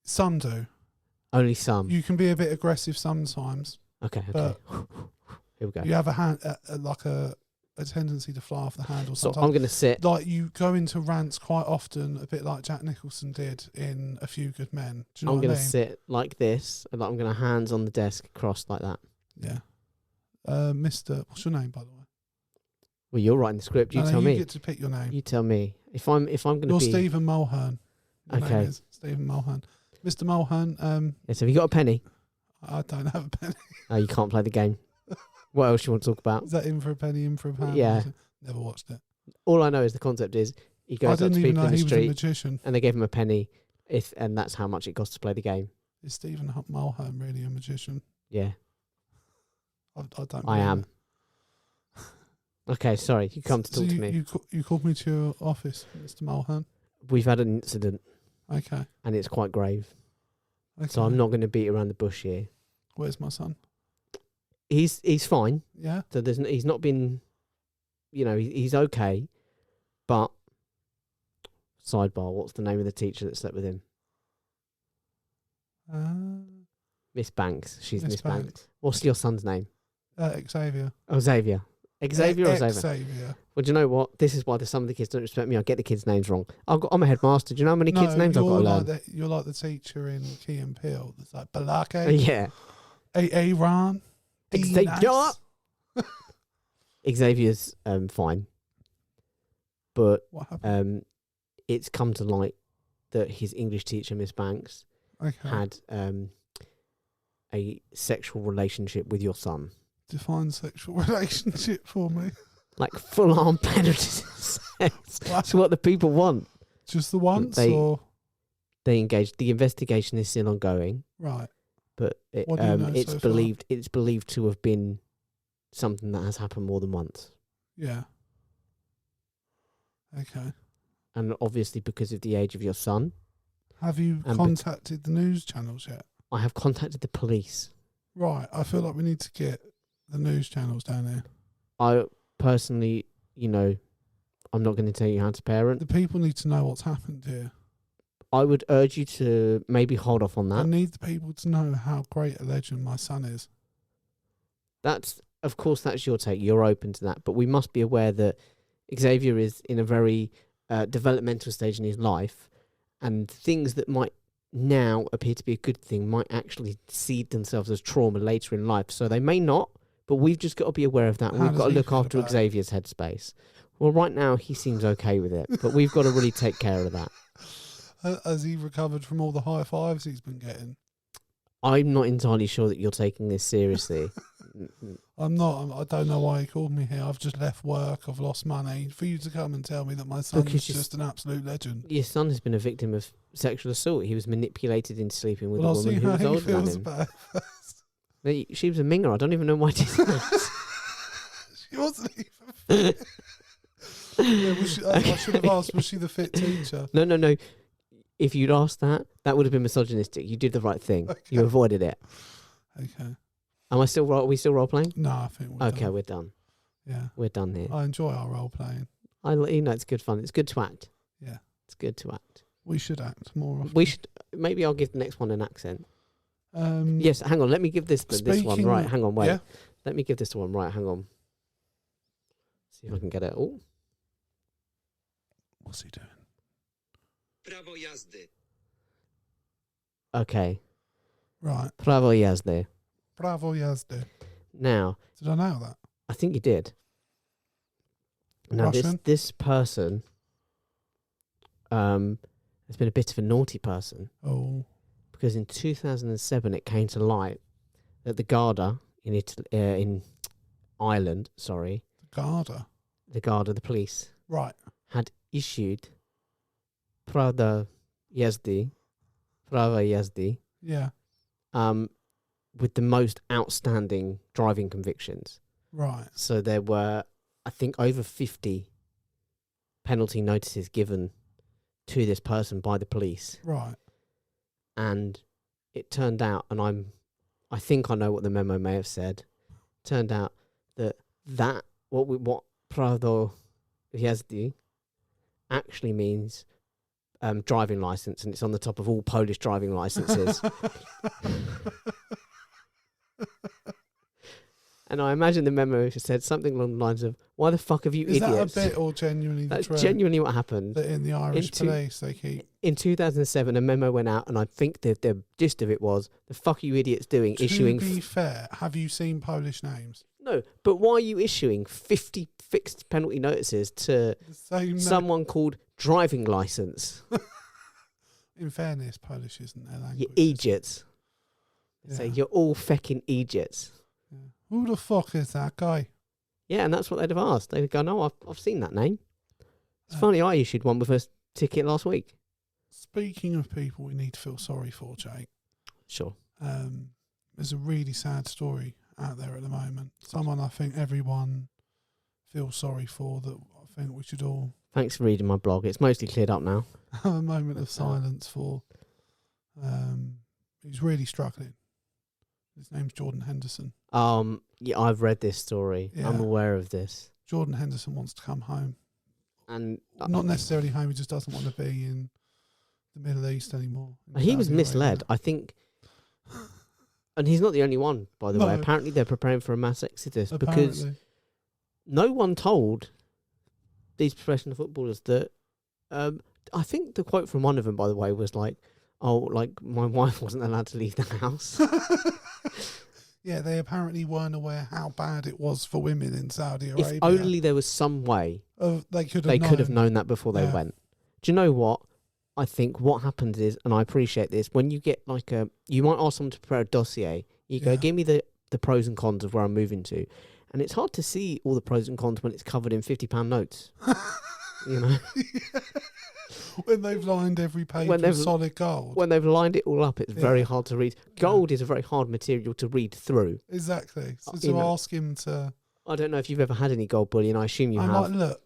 Some do. Only some. You can be a bit aggressive sometimes. Okay. But here we go. You have a tendency to fly off the handle sometimes. So I'm going to sit. Like you go into rants quite often, a bit like Jack Nicholson did in A Few Good Men. Do you know I'm going to sit like this, and I'm going to hands on the desk, crossed like that. Yeah. Mr. What's your name, by the way? Well, you're writing the script. You tell me. You get to pick your name. You tell me. If I'm going to be... You're Stephen Mulhern. Your okay. name is Stephen Mulhern. Mr. Mulhern. Yes, have you got a penny? I don't have a penny. Oh, you can't play the game. What else you want to talk about? Is that in for a penny, in for a pound? Yeah. Never watched it. All I know is the concept is he goes up to people in the street and they gave him a penny, and that's how much it costs to play the game. Is Stephen Mulhern really a magician? Yeah. I don't. I am. Okay, sorry. You come to talk to me. You called me to your office, Mr. Mulhern. We've had an incident. Okay. And it's quite grave. Okay. So I'm not going to beat around the bush here. Where's my son? He's fine. Yeah. So he's not been, he's okay. But sidebar, what's the name of the teacher that slept with him? Miss Banks. She's Miss Banks. What's your son's name? Xavier. Oh, Xavier. Xavier or Xavier? Xavier. Well, do you know what? This is why some of the kids don't respect me. I get the kids' names wrong. I'm a headmaster. Do you know how many kids' names I've got to learn? You're like the teacher in Key and Peele. It's like Balake. Yeah. Aaron. Xavier. Xavier's fine. But it's come to light that his English teacher, Miss Banks, had a sexual relationship with your son. Define sexual relationship for me. like full-on penalties. That's what the people want. Just the once, They- or They engaged. The investigation is still ongoing, right? but it, What do you know it's so far? believed to have been something that has happened more than once. Yeah. Okay. And obviously, because of the age of your son, Have you And contacted the news channels yet? I have contacted the police. Right. I feel like we need to get the news channels down here. I personally, I'm not going to tell you how to parent. The people need to know what's happened here. I would urge you to maybe hold off on I that. need the people to know how great a legend my son is. Of course, that's your take. You're open to that. But we must be aware that Xavier is in a very developmental stage in his life, and things that might now appear to be a good thing might actually seed themselves as trauma later in life. So they may not, but we've just got to be aware of that. How We've does got to he look feel after about it? Xavier's headspace. Well, right now he seems okay with it, but we've got to really take care of that. Has he recovered from all the high fives he's been getting? I'm not entirely sure that you're taking this seriously. I'm not. I don't know why he called me here. I've just left work. I've lost money. For you to come and tell me that my son Because is you- just an absolute legend. Your son has been a victim of sexual assault. He was manipulated into sleeping with Well, a I'll woman see who how was he older than feels him. about it. No, she was a minger. I don't even know why she did that. She wasn't even fit. Yeah, I should have asked, was she the fit teacher? No. If you'd asked that, that would have been misogynistic. You did the right thing. Okay. You avoided it. Okay. Are we still role playing? No, I think we're Okay, done. we're done. Yeah. We're done here. I enjoy our role playing. It's good fun. It's good to act. Yeah. It's good to act. We should act more often. We should. Maybe I'll give the next one an accent. Um, Yes, hang on. Let me give this one. speaking Right, of- hang on. Wait. yeah. Let me give this one. Right, hang on. See if I can get it. Oh, What's he doing? Prawo jazdy. okay. Right. Prawo jazdy. Bravo Yazdi. Now, Did I know that? I think you did. Now, Russian? this person has been a bit of a naughty person, Oh. because in 2007 it came to light that the Garda in Ireland, The Garda. the Garda, the police, Right. had issued Prawo jazdy, Yeah. with the most outstanding driving convictions. Right. So there were, I think, over 50 penalty notices given to this person by the police. Right. And it turned out, and I think I know what the memo may have said, turned out that what Prawo jazdy actually means driving license, and it's on the top of all Polish driving licenses. And I imagine the memo said something along the lines of, "Why the fuck have you Is idiots?" that a bit or genuinely the That's truth? genuinely what happened. That in the Irish Into- police they keep. In 2007, a memo went out, and I think the gist of it was, "The fuck are you idiots doing issuing?" To be fair, have you seen Polish names? No, but why are you issuing 50 fixed penalty notices to The same. someone called driving license? In fairness, Polish isn't their language. You is it? idiots. They say Yeah. you're all fecking idiots. Yeah. Who the fuck is that guy? Yeah, and that's what they'd have asked. They'd go, "No, I've seen that name. It's Uh, funny, I issued one with a ticket last week." Speaking of people we need to feel sorry for, Jake, Sure. there's a really sad story out there at the moment. Someone I think everyone feels sorry for, that I think we should all Thanks for reading my blog. It's mostly cleared up now. have a moment of silence for. He's really struggling. His name's Jordan Henderson. Yeah, I've read this story. Yeah. I'm aware of this. Jordan Henderson wants to come home. And Not necessarily home, he just doesn't want to be in the Middle East anymore. in he was Saudi misled, Arabia. I think. And he's not the only one, by the way. No. Apparently, they're preparing for a mass exodus because Apparently. no one told these professional footballers that. I think the quote from one of them, by the way, was like, "Oh, like my wife wasn't allowed to leave the house." Yeah, they apparently weren't aware how bad it was for women in Saudi If Arabia. only there was some way They could have they known. could have known that before they Yeah. went. Do you know what? I think what happens is, and I appreciate this, when you get you might ask someone to prepare a dossier. You go, Yeah. "Give me the pros and cons of where I'm moving to," And it's hard to see all the pros and cons when it's covered in £50 notes. You know, When they've lined every page with solid gold. when they've lined it all up, it's very hard to read. Gold is a very hard material to read through. Exactly. So You to know, ask him to... I don't know if you've ever had any gold bullion. I assume you I have. might look.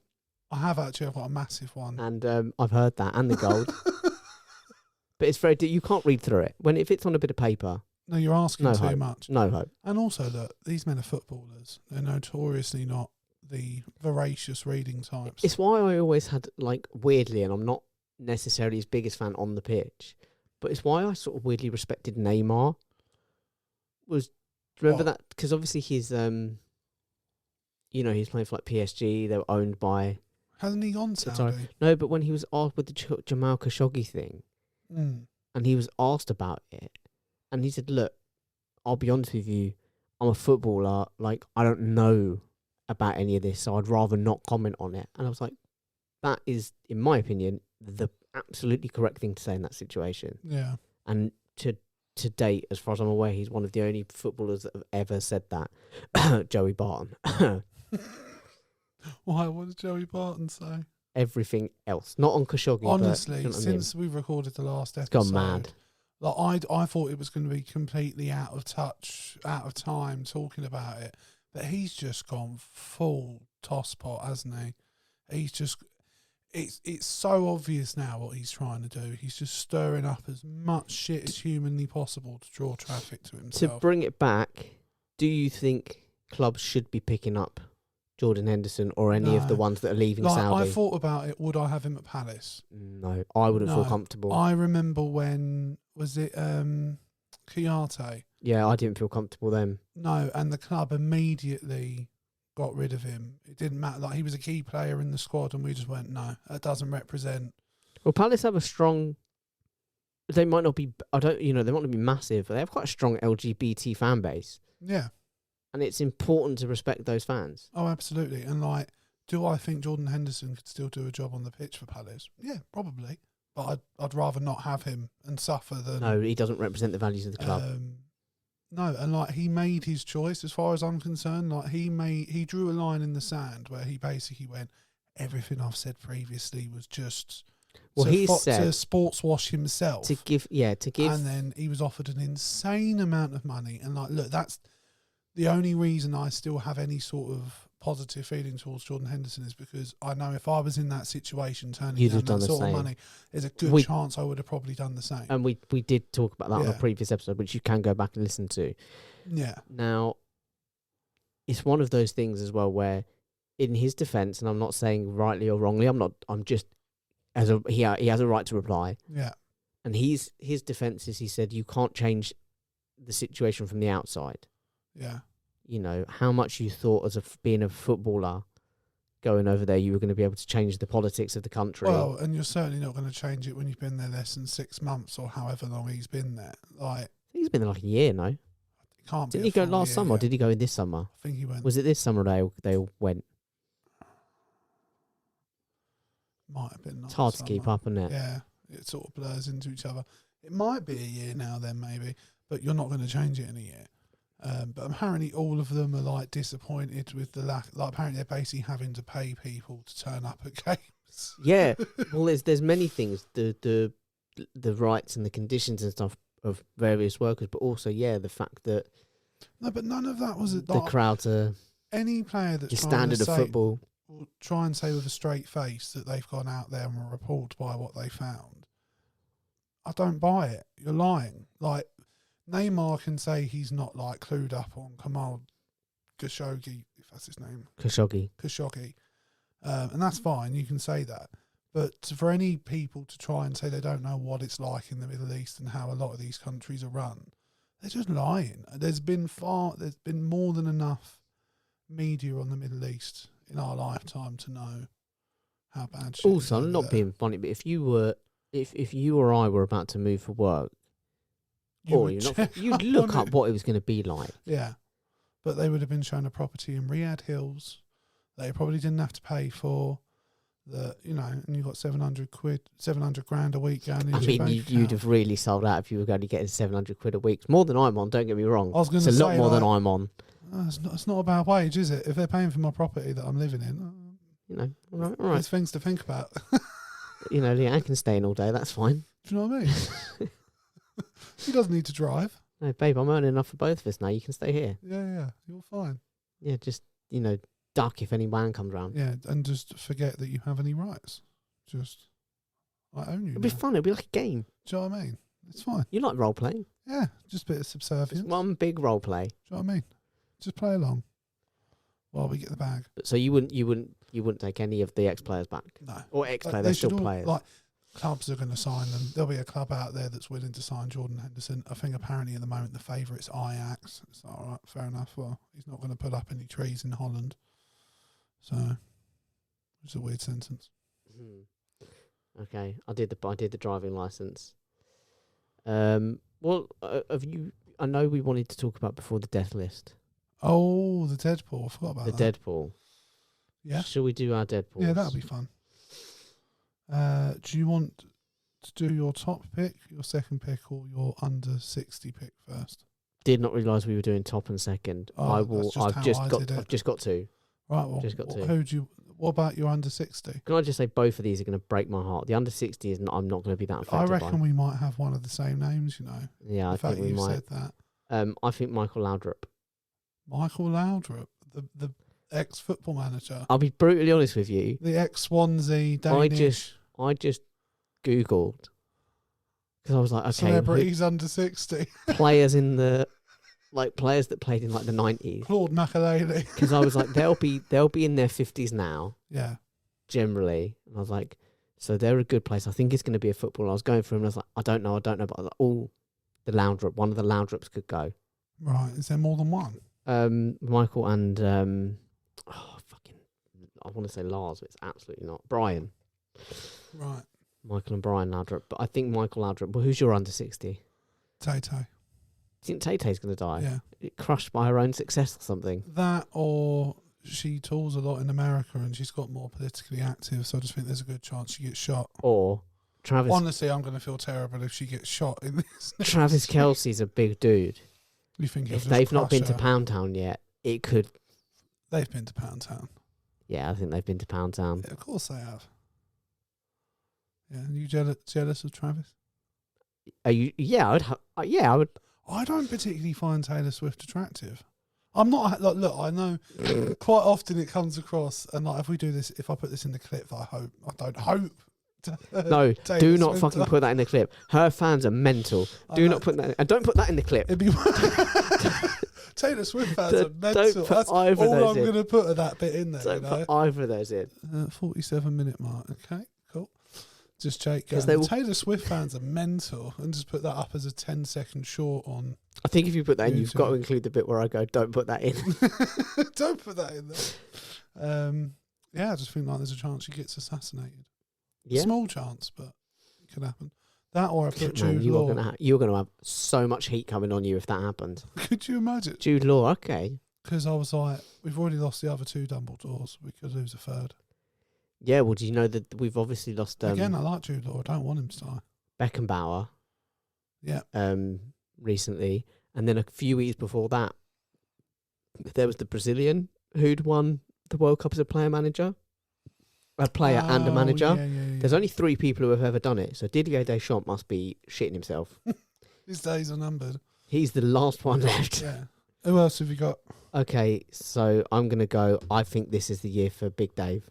I have actually. I've got a massive one. And I've heard that, and the gold. But it's very... You can't read through it. If it's on a bit of paper... No, you're asking No too hope. much. No hope. And also, look, these men are footballers. They're notoriously not the voracious reading types. It's why I always had, like, weirdly, and I'm not necessarily his biggest fan on the pitch, but it's why I sort of weirdly respected Neymar. Remember that? Because obviously he's, he's playing for, like, PSG. They were owned by... Hasn't he gone Saudi? No, but when he was asked with the Jamal Khashoggi thing, and he was asked about it, and he said, look, I'll be honest with you, I'm a footballer, like, I don't know about any of this, so I'd rather not comment on it. And I was like, that is, in my opinion, the absolutely correct thing to say in that situation. Yeah. And to date, as far as I'm aware, he's one of the only footballers that have ever said that. Joey Barton. Why? What did Joey Barton say? Everything else. Not on Khashoggi. Honestly, but, you know since we recorded the last episode... It's gone mad. Like I thought it was going to be completely out of touch, out of time talking about it, but he's just gone full tosspot, hasn't he? He's just, it's so obvious now what he's trying to do. He's just stirring up as much shit as humanly possible to draw traffic to himself. To bring it back, do you think clubs should be picking up Jordan Henderson or any of the ones that are leaving Saudi? I thought about it. Would I have him at Palace? No, I wouldn't feel comfortable. I remember when, was it Keir? Yeah, I didn't feel comfortable then. No, and the club immediately got rid of him. It didn't matter. Like, he was a key player in the squad, and we just went, no, that doesn't represent. Well, Palace have a strong... They might not be... they might not be massive, but they have quite a strong LGBT fan base. Yeah. And it's important to respect those fans. Oh, absolutely. And, like, do I think Jordan Henderson could still do a job on the pitch for Palace? Yeah, probably. But I'd rather not have him and suffer than... No, he doesn't represent the values of the club. No, and, like, he made his choice as far as I'm concerned. Like, he drew a line in the sand where he basically went, everything I've said previously was just... Well, he said... To sports wash himself. To give... And then he was offered an insane amount of money. And, like, look, that's... The only reason I still have any sort of positive feeling towards Jordan Henderson is because I know if I was in that situation turning down that sort of money, there's a good chance I would have probably done the same. And we did talk about that on a previous episode, which you can go back and listen to. Yeah. Now, it's one of those things as well where, in his defence, and I'm not saying rightly or wrongly, he has a right to reply. Yeah. And his defence is, he said, you can't change the situation from the outside. Yeah. You know, how much you thought as being a footballer going over there, you were going to be able to change the politics of the country. Well, and you're certainly not going to change it when you've been there less than 6 months or however long he's been there. Like, he's been there like a year, no? It can't be. Didn't he go last summer or did he go in this summer? I think he went. Was it this summer they all went? Might have been. It's hard to keep up, isn't it? Yeah, it sort of blurs into each other. It might be a year now then maybe, but you're not going to change it in a year. But apparently all of them are like disappointed with the lack. Like, apparently they're basically having to pay people to turn up at games. Yeah, well, there's many things, the rights and the conditions and stuff of various workers, but also the fact that no, but none of that was the crowds are any player that's the standard of football. Will try and say with a straight face that they've gone out there and were appalled by what they found. I don't buy it. You're lying. Like, Neymar can say he's not like clued up on Kamal Khashoggi, if that's his name. Khashoggi. And that's fine, you can say that. But for any people to try and say they don't know what it's like in the Middle East and how a lot of these countries are run, they're just lying. There's been more than enough media on the Middle East in our lifetime to know how bad shit Also, is I'm not being funny, but if you or I were about to move for work, you'd look up what it was going to be like. Yeah. But they would have been shown a property in Riyadh Hills that they probably didn't have to pay for. And you got 700 grand a week going into your bank you'd have really sold out if you were going to get 700 quid a week. It's more than I'm on, don't get me wrong. I was going to to say, say, a lot more than I'm on. It's not a bad wage, is it? If they're paying for my property that I'm living in, You know, all right. there's things to think about. You know, I can stay in all day. That's fine. Do you know what I mean? He doesn't need to drive. No, babe, I'm earning enough for both of us now. You can stay here. Yeah, you're fine. Yeah, just, you know, duck if any man comes round. Yeah, and just forget that you have any rights. Just, I own you. It'll be now. fun. It'll be like a game. Do you know what I mean? It's fine. You like role playing? Yeah, just a bit of subservience. Just one big role play. Do you know what I mean? Just play along while we get the bag. So you wouldn't take any of the ex-players back? No. Or ex-players, They they're still should all, players. like, clubs are going to sign them. There'll be a club out there that's willing to sign Jordan Henderson. I think apparently at the moment the favourite's Ajax. It's all right, fair enough. Well, he's not going to put up any trees in Holland. So, it's a weird sentence. Okay, I did the driving license. Well, have you? I know we wanted to talk about before the death list. Oh, the Deadpool. I forgot about that. The Deadpool. Yeah. Shall we do our Deadpool? Yeah, that'll be fun. Do you want to do your top pick, your second pick, or your under 60 pick first? Did not realise we were doing top and second. Oh, I that's will. just I've how just I got. did it. I've just got two. Right. Well, Just got two. What about your under 60? Can I just say both of these are going to break my heart? The under 60 is not. I'm not going to be that affected I reckon by. we might have one of the same names. You know. Yeah, I The fact think we you might. said that. I think Michael Laudrup. Michael Laudrup, the ex-football manager, I'll be brutally honest with you. the ex-Swansea Danish I just Googled because I was like, okay, celebrities under 60. players in the players that played in like the 90s. Claude Makelele. Because I was like, they'll be in their 50s now, Yeah. generally. And I was like, so they're a good place. I think it's going to be a football. I was going through them and I was like, I don't know, but I was like, the Laudrup, one of the Laudrups could go. Right. Is there more than one? Michael and I want to say Lars, but it's absolutely not. Brian. Right. Michael and Brian Laudrup. But I think Michael Laudrup, well, who's your under 60? Tay. Do you think Tay-Tay's going to die? Yeah. Crushed by her own success or something? That, or she tours a lot in America and she's got more politically active, so I just think there's a good chance she gets shot. Or Travis... Honestly, I'm going to feel terrible if she gets shot in this. Travis Kelce's a big dude. You think If they've not been to Pound Town yet, it could... They've been to Pound Town. Yeah, I think they've been to Pound Town. Yeah, of course they have. Yeah, are you jealous of Travis? Are you? Yeah, I would. I don't particularly find Taylor Swift attractive. I'm not like, look, I know quite often it comes across, and like if we do this, if I put this in the clip, I don't hope. No, Taylor do not Swift fucking does. put that in the clip. Her fans are mental. Do not put that. And don't put that in the clip. It'd be Taylor Swift fans are mental. Don't put That's all either of those I'm in. going to put of that bit in there. Don't You know? put either of those in. 47-minute mark. Okay, cool. Just check. 'Cause they will- Taylor Swift fans are mental, and just put that up as a 10-second short on. I think if you put that in, you've YouTube. got to include the bit where I go, don't put that in. Don't put that in there. Yeah, I just think like there's a chance she gets assassinated. Yeah. Small chance, but it could happen. That or I put Man, Jude you Law. are going to have so much heat coming on you if that happened. Could you imagine? Jude Law, okay. Because I was like, we've already lost the other two Dumbledores. We could lose a third. Yeah, well, do you know that we've obviously lost Again, I like Jude Law. I don't want him to die. Beckenbauer Yeah. recently, and then a few weeks before that, there was the Brazilian who'd won the World Cup as a player and a manager. Yeah. There's only 3 people who have ever done it, so Didier Deschamps must be shitting himself. His days are numbered. He's the last one left. Yeah. Who else have you got? Okay, so I'm going to go, I think this is the year for Big Dave.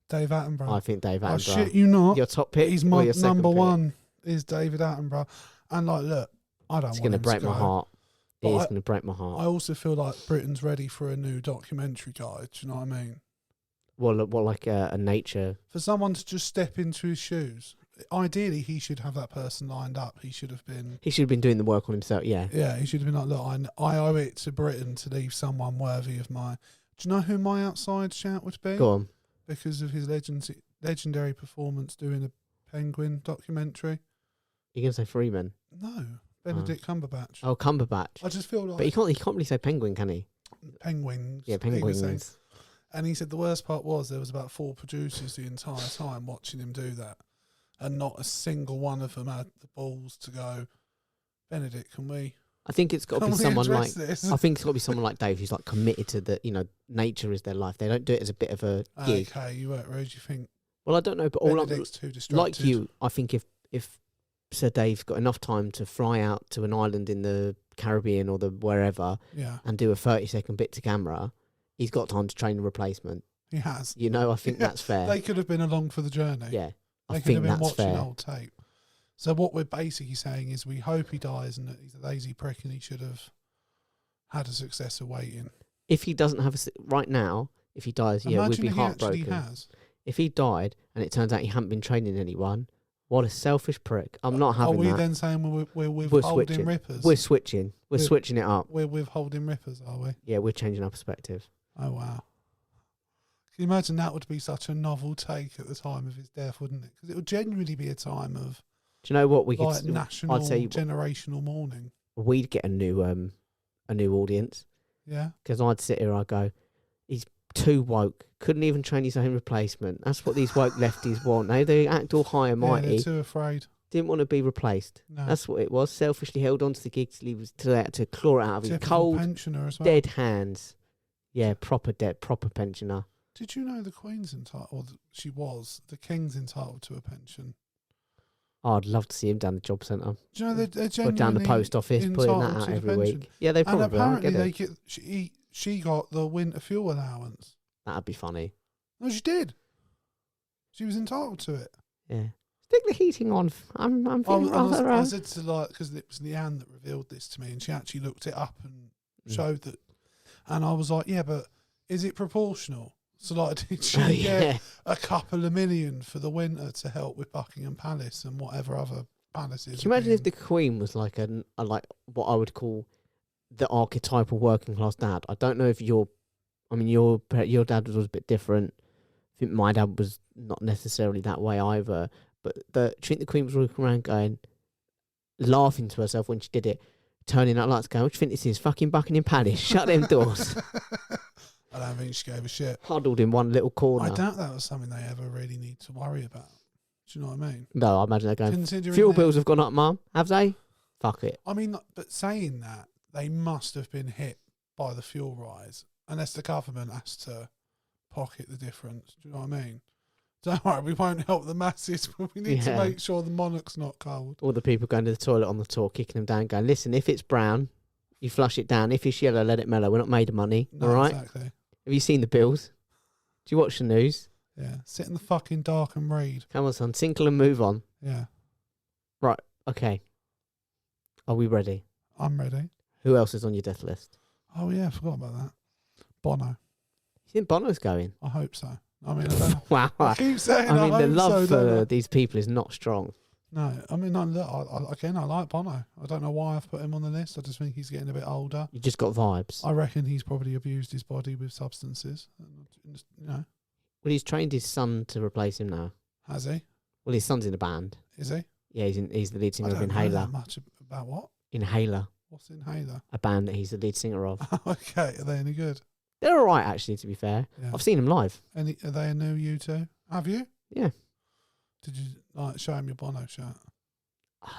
Dave Attenborough. I think Dave Oh, Attenborough. shit you not. Your top pick He's or my your second number pick? one is David Attenborough. And like, look, I don't It's want going to him break to my go. heart. It But is I- going to break my heart. I also feel like Britain's ready for a new documentary guy. Do you know what I mean? Well, like a nature... For someone to just step into his shoes, ideally he should have that person lined up. He should have been... He should have been doing the work on himself, yeah. Yeah, he should have been like, look, I owe it to Britain to leave someone worthy of my... Do you know who my outside shout would be? Go on. Because of his legendary performance doing a Penguin documentary. You're going to say Freeman? No, Benedict Cumberbatch. Oh, Cumberbatch. I just feel like... But he can't really say penguin, can he? Penguins. Yeah, he was saying. penguins. And he said the worst part was there was about 4 producers the entire time watching him do that. And not a single one of them had the balls to go, Benedict, can we I think it's got to Can be we someone like. address this? I think it's got to be someone like Dave who's like committed to the, nature is their life. They don't do it as a bit of a gig. Okay, you weren't rude. You think Well, I don't know, but all Benedict's too distracted? like you, I think if Sir Dave's got enough time to fly out to an island in the Caribbean or the wherever Yeah, and do a 30-second bit to camera, he's got time to train a replacement. he has. I think Yeah, that's fair. They could have been along for the journey. Yeah, I They could think have been that's watching fair. old tape. So what we're basically saying is we hope he dies and that he's a lazy prick and he should have had a successor waiting. If he doesn't have right now, if he dies, we'd Imagine be if he actually heartbroken. has. If he died and it turns out he hadn't been training anyone, what a selfish prick. I'm not having Are we that. then saying we're withholding switching. rippers? We're switching. We're switching it up. We're withholding rippers, are we? Yeah, we're changing our perspective. Oh, wow. Can you imagine that would be such a novel take at the time of his death, wouldn't it? Because it would genuinely be a time of Do you know what we like could? national, I'd say generational mourning. we'd get a new audience Yeah. because I'd sit here, I'd go, he's too woke. Couldn't even train his own replacement. That's what these woke lefties want. They act all high and Yeah, mighty. they're too afraid. Didn't want to be replaced. No. That's what it was. Selfishly held on to the gig till he was to claw it out of his Typical cold, pensioner as well. dead hands. Yeah, proper pensioner. Did you know the Queen's entitled, or she was, the King's entitled to a pension? Oh, I'd love to see him down the job centre. Do you know they're Or genuinely down the post office, putting that entitled out to the every pension? week. Yeah, they And probably are. I apparently get it. she got the winter fuel allowance. That'd be funny. No, she did. She was entitled to it. Yeah. Stick the heating on. I'm feeling rather... I said to because it was Leanne that revealed this to me, and she actually looked it up and showed that. And I was like, yeah, but is it proportional? So like, did she get a couple of million for the winter to help with Buckingham Palace and whatever other palaces? Can you imagine if the Queen was like a like what I would call the archetypal working class dad? I don't know if your dad was a bit different. I think my dad was not necessarily that way either. But do you think the Queen was walking around going, laughing to herself when she did it, turning out lights going, what do you think this is? Fucking Buckingham Palace. Shut them doors. I don't think she gave a shit. Huddled in one little corner. I doubt that was something they ever really need to worry about. Do you know what I mean? No, I imagine they're going, Considering fuel bills have gone up, Mum. Have they? Fuck it. I mean, but saying that, they must have been hit by the fuel rise, unless the government has to pocket the difference. Do you know what I mean? Don't worry, we won't help the masses, but we need to make sure the monarch's not cold. All the people going to the toilet on the tour, kicking them down, going, listen, if it's brown, you flush it down. If it's yellow, let it mellow. We're not made of money, No, all right? Exactly. Have you seen the bills? Do you watch the news? Yeah, sit in the fucking dark and read. Come on, son, tinkle and move on. Yeah, Right, okay. Are we ready? I'm ready. Who else is on your death list? Oh yeah, I forgot about that. Bono. You think Bono's going? I hope so. I mean, I don't know. Wow. I keep saying I mean, the hope love so, don't for I? these people is not strong. No, I mean, no, look, I like Bono. I don't know why I've put him on the list. I just think he's getting a bit older. You just got vibes. I reckon he's probably abused his body with substances. You know, Well, he's trained his son to replace him now. has he? Well, his son's in a band. Is he? Yeah, he's the lead I singer of don't know Inhaler. that much about what? Inhaler, What's Inhaler? a band that he's the lead singer of. Okay, are they any good? They're all right, actually, to be fair. Yeah. I've seen them live. Are they a new U2? Have you? Yeah. Did you like show him your Bono shirt?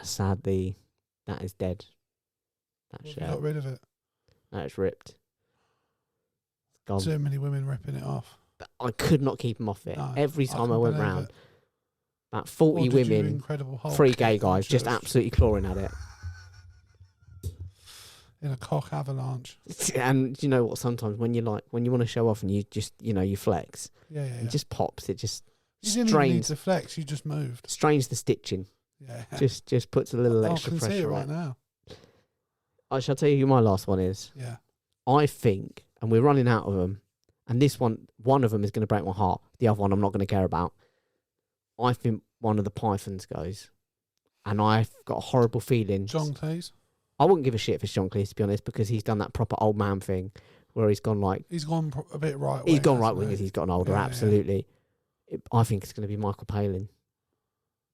Sadly, that is dead. That Well, you shirt. got rid of it. That is ripped. It's gone. Too many women ripping it off. I could not keep him off it. No, Every I time I can went believe round, it. about 40 Or did you women, Incredible Hulk 3 gay kick on guys, just church absolutely clawing at it. in a cock avalanche. And you know what? Sometimes when you want to show off and you just, you flex, Yeah, yeah. it just pops. It just You didn't even need strains to flex. You just moved. strains the stitching. Yeah. Just puts a little I extra can see pressure it on right it. now. I shall tell you who my last one is. Yeah. I think, and we're running out of them, and this one of them is going to break my heart. The other one I'm not going to care about. I think one of the Pythons goes, and I've got a horrible feeling. John Cleese. I wouldn't give a shit if it's John Cleese, to be honest, because he's done that proper old man thing where he's gone like... He's gone a bit right. He's gone right hasn't wing he? as he's gotten older, Yeah, yeah. absolutely. I think it's going to be Michael Palin.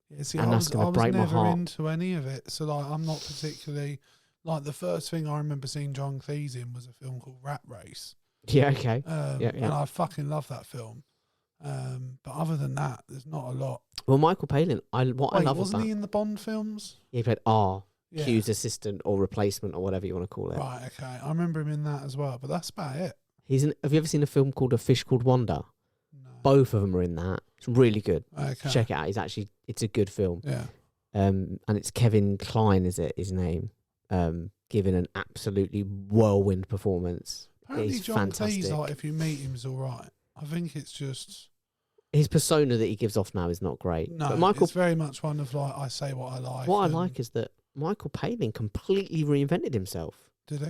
Yeah, see, And I that's was, gonna I was break my never heart. into any of it. So, like, I'm not particularly... Like, the first thing I remember seeing John Cleese in was a film called Rat Race. Yeah, okay. Yeah. And I fucking love that film. But other than that, there's not a lot. Well, Michael Palin, I love Wasn't about... he in the Bond films? He played R. Yeah. Q's assistant or replacement or whatever you want to call it. Right, okay. I remember him in that as well, but that's about it. Have you ever seen a film called A Fish Called Wanda? No. Both of them are in that. It's really good. Okay. Check it out. It's a good film. Yeah. And it's Kevin Kline, is it his name? Giving an absolutely whirlwind performance. Apparently He's John fantastic. Cleese, like, if you meet him, is all right. I think it's just... His persona that he gives off now is not great. No, but Michael, it's very much one of, like, I say what I like. what I like is that Michael Palin completely reinvented himself. Did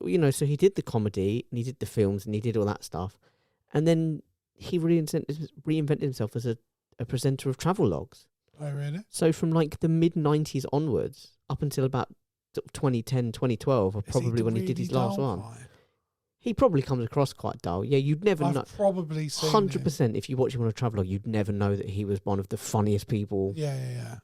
he? You know, so he did the comedy and he did the films and he did all that stuff. And then he reinvented himself as a presenter of travel logs. Oh, really? So from like the mid-90s onwards, up until about 2010, 2012, or Is he probably the when he did really his last dull one. guy? He probably comes across quite dull. Yeah, you'd never know. I've probably seen 100%, if you watch him on a travelogue, you'd never know that he was one of the funniest people. Yeah.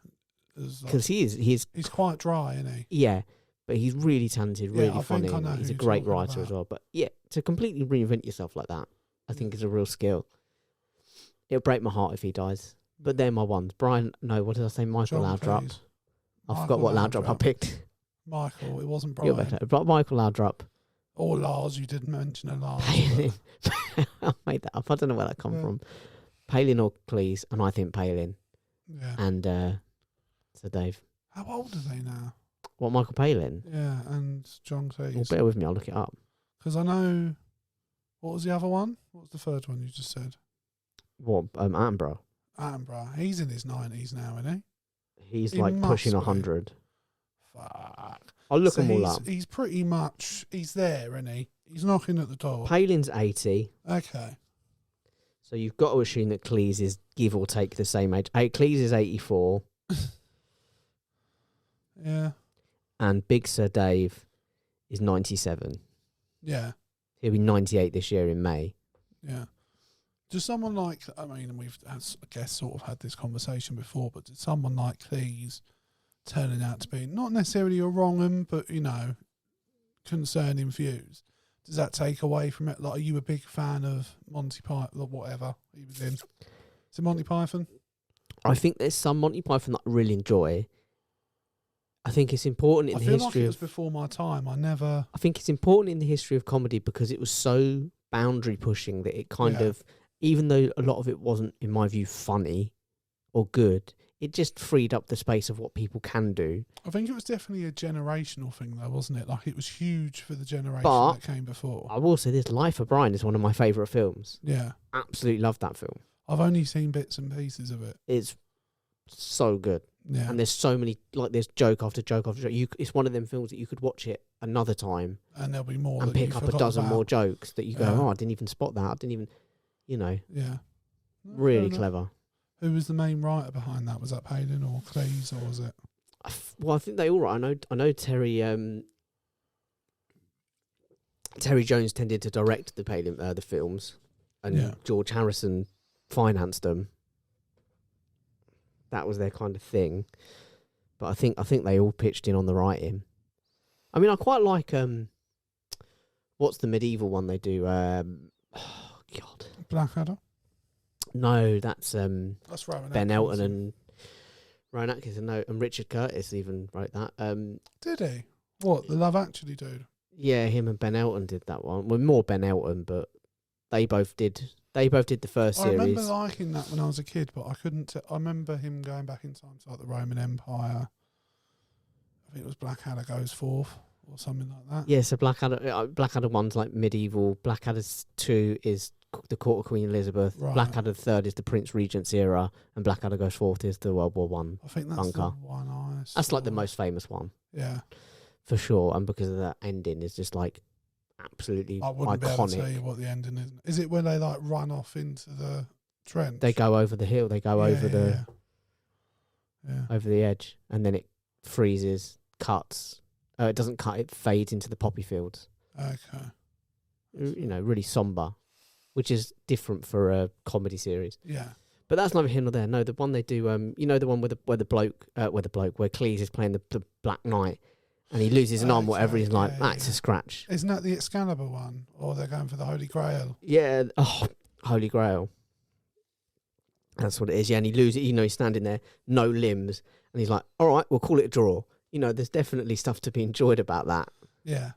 Like, Because he is. he's quite dry, isn't he? Yeah, but he's really talented, Yeah, really I funny. think I know He's who a you're great talking writer about. as well. But yeah, to completely reinvent yourself like that, I think is a real skill. It'll break my heart if he dies. But they're my ones. Brian, no, what did I say? Michael John Laudrup. Cleese. I Michael forgot what Laudrup I Laudrup. picked. Michael, it wasn't You're Brian. better. But Michael Laudrup. Or Lars, you didn't mention a Lars. Palin. I made that up. I don't know where that come Yeah. from. Palin or Cleese, and I think Palin. Yeah. And so Dave. How old are they now? What, Michael Palin? Yeah, and John Well, Cleese. bear with me, I'll look it up. Because I know... What was the other one? What was the third one you just said? What, Attenborough? Attenborough. He's in his 90s now, isn't He's He like must pushing be. 100. he? Fuck. I'll look So them all he's, up. he's pretty much... He's there, isn't he? He's knocking at the door. Palin's 80. Okay. So you've got to assume that Cleese is give or take the same age. Cleese is 84. Yeah. And Big Sir Dave is 97. Yeah. He'll be 98 this year in May. Yeah. Does someone like... I mean, we've, as I guess, sort of had this conversation before, but did someone like Cleese turning out to be not necessarily a wrong 'un, but, you know, concerning views, does that take away from it? Like, are you a big fan of Monty Python or whatever he was in? Is it Monty Python? I think there's some Monty Python that I really enjoy. I think it's important in I the feel like history it was of... before my time. I never... I think it's important in the history of comedy because it was so boundary pushing that it kind Yeah. of... Even though a lot of it wasn't, in my view, funny or good, it just freed up the space of what people can do. I think it was definitely a generational thing, though, wasn't it? Like, it was huge for the generation But that came before. I will say this, Life of Brian is one of my favourite films. Yeah. Absolutely love that film. I've only seen bits and pieces of it. It's so good. Yeah. And there's so many, like there's joke after joke after joke. It's one of them films that you could watch it another time And there'll be more and that you pick up a forgot dozen about. more jokes that you go, Yeah. oh, I didn't even spot that. I didn't even, you know, Yeah. No, fair really enough. clever. Who was the main writer behind that? Was that Palin or Cleese, or was it? Well, I think they all right. I know Terry Terry Jones tended to direct the films, and Yeah. George Harrison financed them. That was their kind of thing. But I think they all pitched in on the writing. I mean, I quite like what's the medieval one they do? Oh God, Blackadder. no, that's That's Rowan Ben Elton Atkinson. and Rowan Atkinson. No, and Richard Curtis even wrote that. Did he? What, the Love Actually dude? Yeah, him and Ben Elton did that one. Well, more Ben Elton, but they both did. They both did the first I series. remember liking that when I was a kid, but I couldn't. I remember him going back in time to like the Roman Empire. I think it was Blackadder Goes Forth or something like that. Yeah, so Blackadder 1's like medieval. Blackadder 2 is the court of Queen Elizabeth. Right. Blackadder 3 is the Prince Regent's era, and Blackadder Goes Forth is the World War One. I think that's Bunker. the one I saw. That's like the most famous one Yeah, for sure, and because of that ending is just like absolutely I wouldn't be able to tell iconic. you what the ending is. Is it when they like run off into the trench? They go over the hill. They go Yeah, over yeah, yeah. over the edge, and then it freezes, cuts. It doesn't cut. It fades into the poppy fields. Okay. You know, really somber, which is different for a comedy series. Yeah. But that's neither here nor there. No, the one they do, you know, the one where Cleese is playing the Black Knight, and he loses an arm, whatever. Okay, He's like, yeah, that's yeah. a scratch. Isn't that the Excalibur one? Or they're going for the Holy Grail? Yeah, Holy Grail. That's what it is. Yeah, and he loses. You know, he's standing there, no limbs, and he's like, "All right, we'll call it a draw." you know, there's definitely stuff to be enjoyed about that. Yeah.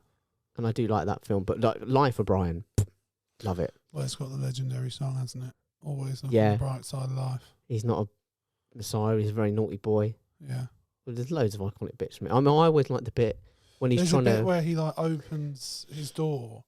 And I do like that film. But like, Life of Brian, love it. Well, it's got the legendary song, hasn't it? Always look on Yeah. the bright side of life. He's not a messiah. He's a very naughty boy. Yeah. Well, there's loads of iconic bits from it. I mean, I always like the bit when he's There's trying a bit to. where he like opens his door,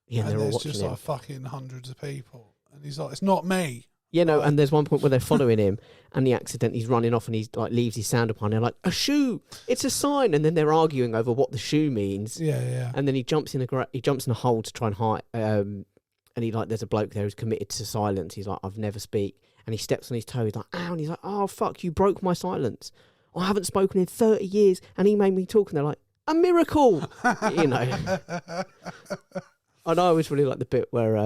Yeah, and they're all there's watching just him. like fucking hundreds of people, and he's like, "It's not me." Yeah, no, and there's one point where they're following him, and he's running off, and he's like leaves his sound upon. They're like, "A shoe! It's a sign!" And then they're arguing over what the shoe means. Yeah, yeah. And then he jumps in a hole to try and hide. And he like, there's a bloke there who's committed to silence. He's like, "I've never speak." And he steps on his toe. He's like, "Ow!" And he's like, "Oh fuck! You broke my silence. I haven't spoken in 30 years, and he made me talk." And they're like, "A miracle!" You know. And I always really like the bit where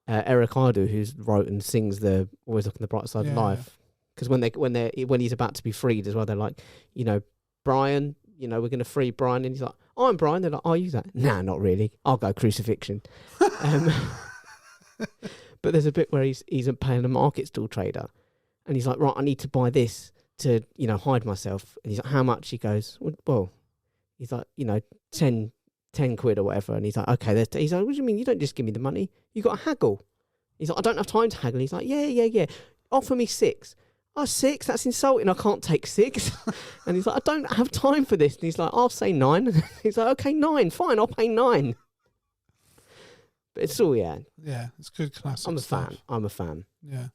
Eric Idle, who's wrote and sings the "Always Look on the Bright Side of Yeah. Life," because when he's about to be freed as well, they're like, you know, Brian, you know, we're going to free Brian, and he's like, "I'm Brian." They're like, "Are you that?" "Nah, not really. I'll go crucifixion." But there's a bit where he's paying a market stall trader, and he's like, "Right, I need to buy this to, you know, hide myself." And he's like, "How much?" He goes, "Well," he's like, you know, 10 quid or whatever. And he's like, "Okay." He's like, "What do you mean? You don't just give me the money. You got to haggle." He's like, "I don't have time to haggle." He's like, yeah. "Offer me 6. "Oh, 6? That's insulting. I can't take 6. And he's like, "I don't have time for this." And he's like, "I'll say 9. He's like, "Okay, 9. Fine, I'll pay 9. But it's all, yeah. Yeah, it's good classic. I'm a stuff. fan. I'm a fan. Yeah,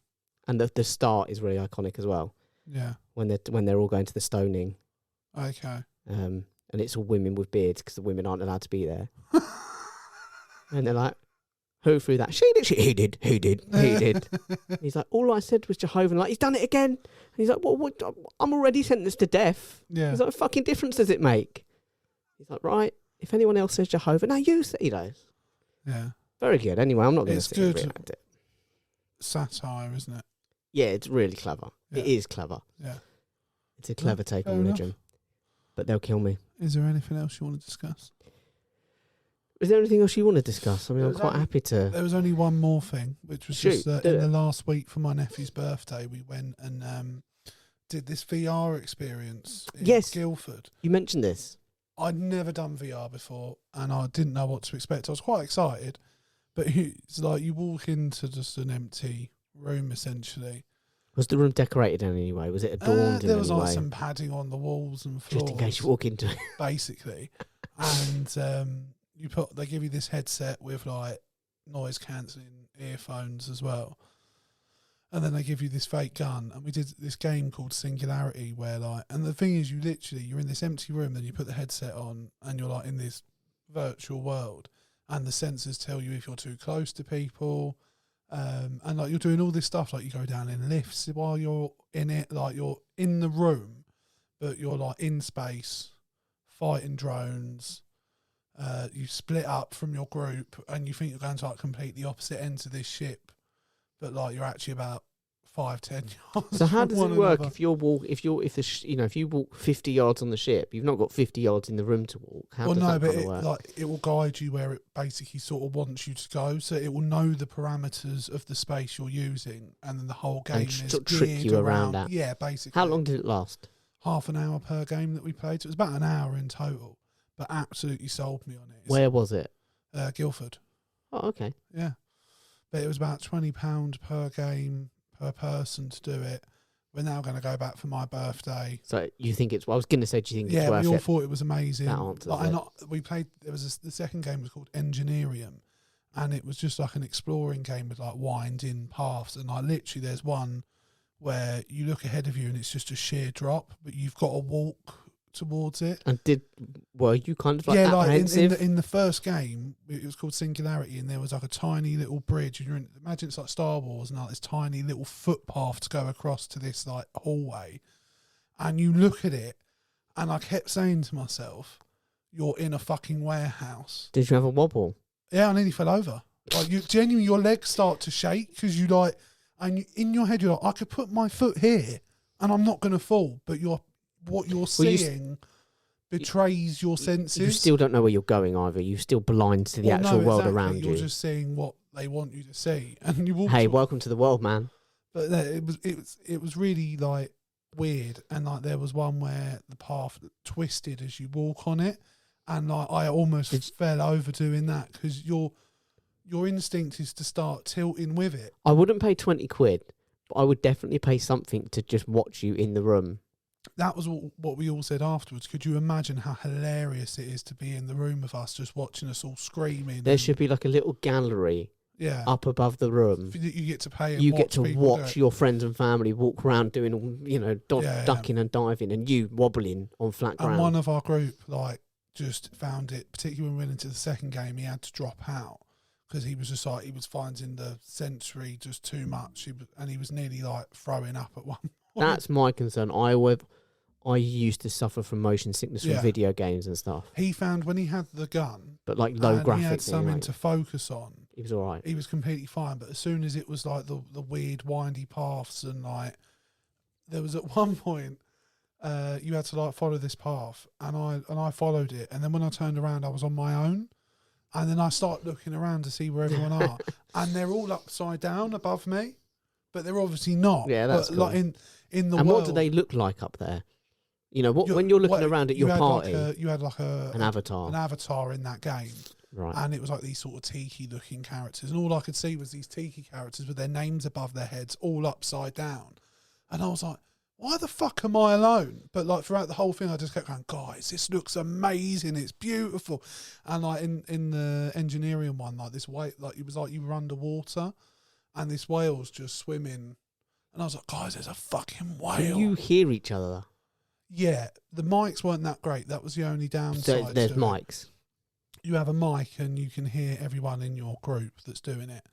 And the start is really iconic as well. yeah. When they're all going to the stoning. Okay. And it's all women with beards because the women aren't allowed to be there. And they're like, "Who threw that?" "She did." "He did. He did. He did." He's like, "All I said was Jehovah." And like, "He's done it again." And he's like, "What? I'm already sentenced to death." Yeah. He's like, "What fucking difference does it make?" He's like, "Right, if anyone else says Jehovah, now you say," you know. Yeah. Very good. Anyway, I'm not going to It's sit and good. reenact it. Satire, isn't it? Yeah, it's really clever. Yeah. It is clever. Yeah. It's a clever take fair on enough. religion. But they'll kill me. Is there anything else you want to discuss? Is there anything else you want to discuss? I mean, I'm There's quite only- happy to. There was only one more thing, which was Shoot, just do in it. the last week for my nephew's birthday, we went and did this VR experience in Yes. Guildford. You mentioned this. I'd never done VR before, and I didn't know what to expect. I was quite excited, but it's like you walk into just an empty room, essentially. Was the room decorated in any way? Was it adorned in There was any like way? some padding on the walls and floors, Just in case you walk into it. basically. And they give you this headset with like noise cancelling earphones as well. And then they give you this fake gun, and we did this game called Singularity, where like, and the thing is, you're in this empty room, then you put the headset on, and you're like in this virtual world, and the sensors tell you if you're too close to people, and like you're doing all this stuff, like you go down in lifts while you're in it, like you're in the room, but you're like in space, fighting drones. You split up from your group, and you think you're going to like complete the opposite ends of this ship, but like you're actually about 5-10 yards. So how from does it one work another. if you walk 50 yards on the ship? You've not got 50 yards in the room to walk. How Well, does no, that but kind of work? like it will guide you where it basically sort of wants you to go. So it will know the parameters of the space you're using, and then the whole game And is sort of trick geared you around that. Yeah, basically. How long did it last? Half an hour per game that we played. So it was about an hour in total, but absolutely sold me on it. It's, Where was it? Guildford. Oh, okay. Yeah, but it was about £20 per game per person to do it. We're now going to go back for my birthday. So you think it's? Well, I was going to say, do you think it's Yeah, worth we all it? thought it was amazing. That answers Like, it. and we played. There was the second game was called Engineerium, and it was just like an exploring game with like winding paths, and like literally there's one where you look ahead of you and it's just a sheer drop, but you've got to walk towards it. And were you kind of like Yeah, like apprehensive? in the first game, it was called Singularity, and there was like a tiny little bridge. And imagine it's like Star Wars, and like this tiny little footpath to go across to this like hallway. And you look at it, and I kept saying to myself, "You're in a fucking warehouse." Did you have a wobble? Yeah, I nearly fell over. Like you, genuinely, your legs start to shake because you like, and in your head you're like, "I could put my foot here, and I'm not going to fall." But what you're seeing betrays your senses. You still don't know where you're going either. You're still blind to the Well, actual no, world exactly. around You're you. just seeing what they want you to see, and you walk. Hey, welcome to the world, man. But it was really like weird, and like there was one where the path twisted as you walk on it, and like I almost fell over doing that because your instinct is to start tilting with it. I wouldn't pay 20 quid, but I would definitely pay something to just watch you in the room. That was what we all said afterwards. Could you imagine how hilarious it is to be in the room with us, just watching us all screaming? There should be like a little gallery up above the room. You get to pay. You get to watch your friends and family walk around doing all, ducking and diving, and you wobbling on flat ground. And one of our group just found it, particularly when we went into the second game, he had to drop out because he was just he was finding the sensory just too much, and he was nearly throwing up at one point. That's my concern. I used to suffer from motion sickness from video games and stuff. He found when he had the gun, but low graphics, he had something to focus on. He was all right. He was completely fine. But as soon as it was the weird windy paths and there was at one point you had to follow this path, and I followed it, and then when I turned around, I was on my own, and then I started looking around to see where everyone are, and they're all upside down above me. But they're obviously not. Yeah, that's cool. In the and world, what do they look like up there? When you're looking around at your party, you had an avatar. An avatar in that game. Right. And it was these sort of tiki-looking characters. And all I could see was these tiki characters with their names above their heads, all upside down. And I was like, why the fuck am I alone? But throughout the whole thing, I just kept going, guys, this looks amazing. It's beautiful. And in the engineering one, this way, it was you were underwater. And this whale's just swimming. And I was like, guys, there's a fucking whale. Can you hear each other? Yeah. The mics weren't that great. That was the only downside. So there's mics. You have a mic and you can hear everyone in your group that's doing it.